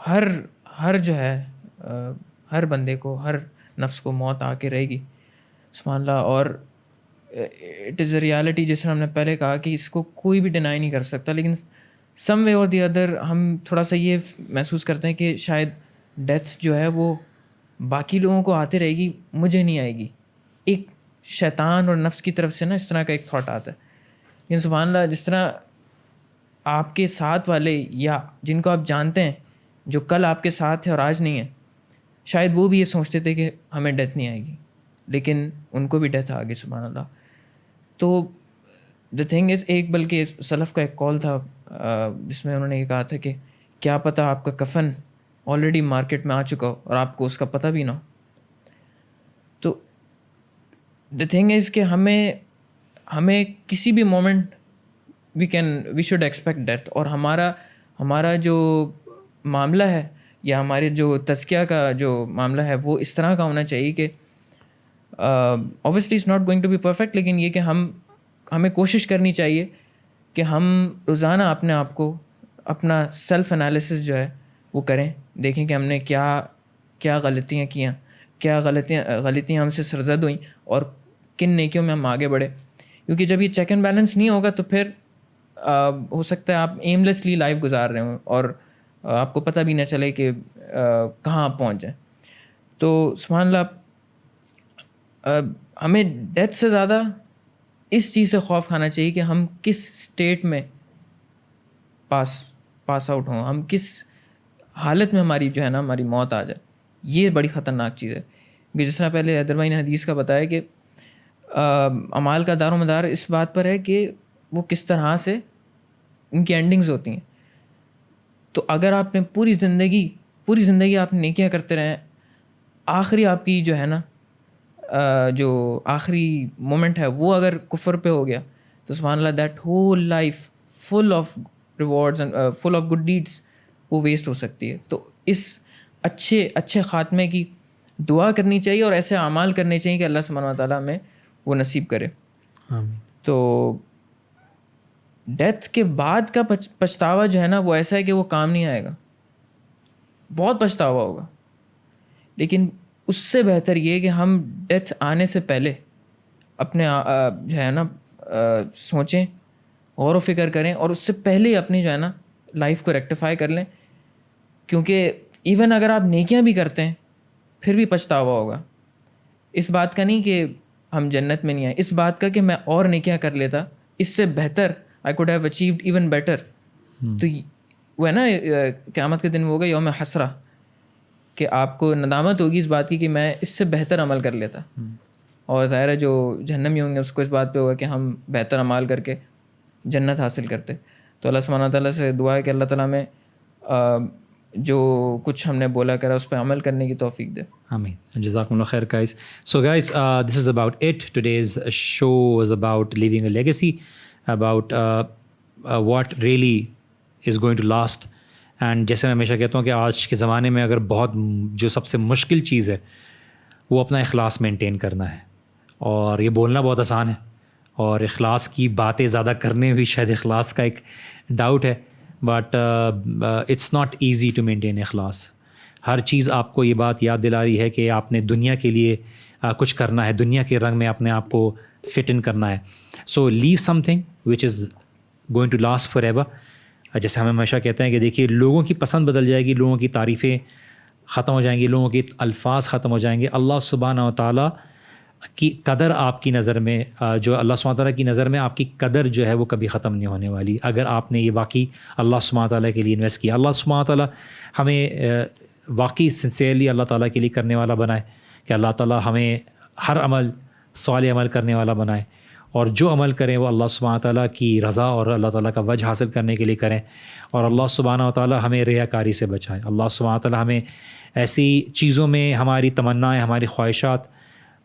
[SPEAKER 3] ہر جو ہے ہر بندے کو, ہر نفس کو موت آ کے رہے گی. سبحان اللہ. اور اٹ از اے ریالٹی, جس طرح ہم نے پہلے کہا کہ اس کو کوئی بھی ڈینائی نہیں کر سکتا, لیکن سم وے اور دی ادر ہم تھوڑا سا یہ محسوس کرتے ہیں کہ شاید ڈیتھ جو ہے وہ باقی لوگوں کو آتے رہے گی, مجھے نہیں آئے گی. ایک شیطان اور نفس کی طرف سے نا اس طرح کا ایک تھاٹ آتا ہے. لیکن سبحان اللہ, جس طرح آپ کے ساتھ والے یا جن کو آپ جانتے ہیں جو کل آپ کے ساتھ ہے اور آج نہیں ہے, شاید وہ بھی یہ سوچتے تھے کہ ہمیں ڈیتھ نہیں آئے گی, لیکن ان کو بھی ڈیتھ آ گئی. سبحان اللہ. تو دا تھنگ از, ایک بلکہ سلف کا ایک کال تھا جس میں انہوں نے یہ کہا تھا کہ کیا پتہ آپ کا کفن آلریڈی مارکیٹ میں آ چکا ہو اور آپ کو اس کا پتہ بھی نہ ہو. تو دا تھنگ از کہ ہمیں کسی بھی moment we should expect death, اور ہمارا جو معاملہ ہے یا ہمارے جو تزکیہ کا جو معاملہ ہے وہ اس طرح کا ہونا چاہیے کہ obviously it's not going to be perfect, لیکن یہ کہ ہمیں کوشش کرنی چاہیے کہ ہم روزانہ اپنے آپ کو اپنا سیلف انالیسس جو ہے وہ کریں, دیکھیں کہ ہم نے کیا غلطیاں کیاں, کیا غلطیاں ہم سے سرزد ہوئیں اور کن نیکیوں میں ہم آگے بڑھے. کیونکہ جب یہ چیک اینڈ بیلنس نہیں ہوگا تو پھر ہو سکتا ہے آپ ایملیسلی لائف گزار رہے ہوں اور آپ کو پتہ بھی نہ چلے کہ کہاں آپ پہنچ جائیں. تو سبحان اللہ, ہمیں ڈیتھ سے زیادہ اس چیز سے خوف کھانا چاہیے کہ ہم کس اسٹیٹ میں پاس آؤٹ ہوں, ہم کس حالت میں ہماری جو ہے نا ہماری موت آ جائے. یہ بڑی خطرناک چیز ہے. کہ جس طرح پہلے حیدر بھائی نے حدیث کا بتایا کہ اعمال کا دار و مدار اس بات پر ہے کہ وہ کس طرح سے ان کی اینڈنگز ہوتی ہیں. تو اگر آپ نے پوری زندگی آپ نیکیاں کرتے رہیں, آخری آپ کی جو ہے نا جو آخری مومنٹ ہے وہ اگر کفر پہ ہو گیا تو سبحان اللہ that whole life full of rewards and full of good deeds وہ ویسٹ ہو سکتی ہے. تو اس اچھے خاتمے کی دعا کرنی چاہیے اور ایسے اعمال کرنے چاہیے کہ اللہ سبحانہ و تعالیٰ ہمیں وہ نصیب کرے. تو ڈیتھ کے بعد کا پچھتاوا جو ہے نا وہ ایسا ہے کہ وہ کام نہیں آئے گا, بہت پچھتاوا ہوگا. لیکن اس سے بہتر یہ کہ ہم ڈیتھ آنے سے پہلے اپنے جو ہے نا سوچیں, غور و فکر کریں اور اس سے پہلے اپنی جو ہے نا لائف کو ریکٹیفائی کر لیں. کیونکہ ایون اگر آپ نیکیاں بھی کرتے ہیں پھر بھی پچھتاوا ہوگا. اس بات کا نہیں کہ ہم جنت میں نہیں آئے, اس بات کا کہ میں اور نیکیاں کر لیتا, اس سے بہتر I could have achieved even better. تو وہ ہے نا قیامت کے دن وہ ہوگا یوم حسرہ, کہ آپ کو ندامت ہوگی اس بات کی کہ میں اس سے بہتر عمل کر لیتا. اور ظاہر ہے جو جہنمی ہوں گے اس کو اس بات پہ ہوگا کہ ہم بہتر عمل کر کے جنت حاصل کرتے. تو اللہ سبحانہ تعالیٰ سے دعا ہے کہ اللہ تعالیٰ میں جو کچھ ہم نے بولا کرا اس پہ عمل کرنے کی توفیق دے.
[SPEAKER 1] آمین. جزاکم اللہ خیر guys. So guys, this is about it. Today's show was about leaving a legacy, about what really is going to last. And جیسے میں ہمیشہ کہتا ہوں کہ آج کے زمانے میں اگر بہت جو سب سے مشکل چیز ہے وہ اپنا اخلاص مینٹین کرنا ہے. اور یہ بولنا بہت آسان ہے اور اخلاص کی باتیں زیادہ کرنے بھی شاید اخلاص کا ایک ڈاؤٹ ہے, but it's not easy to maintain اخلاص. ہر چیز آپ کو یہ بات یاد دلا رہی ہے کہ آپ نے دنیا کے لیے کچھ کرنا ہے, دنیا کے رنگ میں اپنے آپ کو فٹ ان کرنا ہے. So leave something which is going to last forever. جیسے ہم ہمیشہ کہتے ہیں کہ دیکھیے لوگوں کی پسند بدل جائے گی, لوگوں کی تعریفیں ختم ہو جائیں گی, لوگوں کے الفاظ ختم ہو جائیں گے. اللہ سبحانہ و تعالیٰ کی قدر آپ کی نظر میں جو اللہ سبحانہ تعالیٰ کی نظر میں آپ کی قدر جو ہے وہ کبھی ختم نہیں ہونے والی اگر آپ نے یہ واقعی اللہ سبحانہ تعالیٰ کے لیے انویسٹ کیا. اللہ سبحانہ تعالیٰ ہمیں واقعی سنسیئرلی اللہ تعالیٰ کے لیے کرنے والا بنائے, کہ اللہ تعالیٰ ہمیں ہر عمل صالح عمل کرنے والا بنائے, اور جو عمل کریں وہ اللہ سبحانہ تعالیٰ کی رضا اور اللہ تعالیٰ کا وجہ حاصل کرنے کے لیے کریں. اور اللہ سبحانہ تعالیٰ ہمیں ریاکاری سے بچائے. اللہ سبحانہ تعالیٰ ہمیں ایسی چیزوں میں ہماری تمنائیں ہماری خواہشات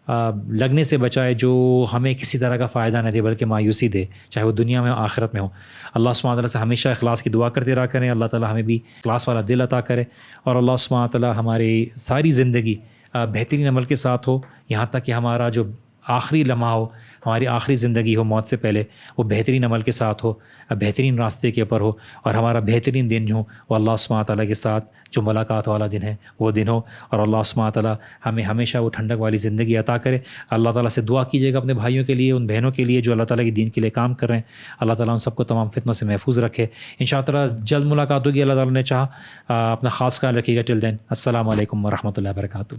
[SPEAKER 1] لگنے سے بچائے جو ہمیں کسی طرح کا فائدہ نہ دے بلکہ مایوسی دے, چاہے وہ دنیا میں آخرت میں ہو. اللہ سبحانہ تعالیٰ سے ہمیشہ اخلاص کی دعا کرتے رہا کریں. اللہ تعالیٰ ہمیں بھی اخلاص والا دل عطا کرے, اور اللہ سبحانہ تعالیٰ ہماری ساری زندگی بہترین عمل کے ساتھ ہو, یہاں تک کہ ہمارا جو آخری لمحہ ہو, ہماری آخری زندگی ہو موت سے پہلے, وہ بہترین عمل کے ساتھ ہو, بہترین راستے کے اوپر ہو, اور ہمارا بہترین دن ہو وہ اللہ سبحانہ تعالیٰ کے ساتھ جو ملاقات والا دن ہے وہ دن ہو. اور اللہ سبحانہ تعالیٰ ہمیں ہمیشہ وہ ٹھنڈک والی زندگی عطا کرے. اللہ تعالیٰ سے دعا کیجیے گا اپنے بھائیوں کے لیے, ان بہنوں کے لیے جو اللہ تعالیٰ کے دین کے لیے کام کر رہے ہیں. اللہ تعالیٰ ان سب کو تمام فتنوں سے محفوظ رکھے. انشاء اللہ جلد ملاقات ہوگی اللہ تعالیٰ نے چاہا. اپنا خاص خیال رکھیے گا. ٹل دین السلام علیکم ورحمۃ اللہ وبرکاتہ.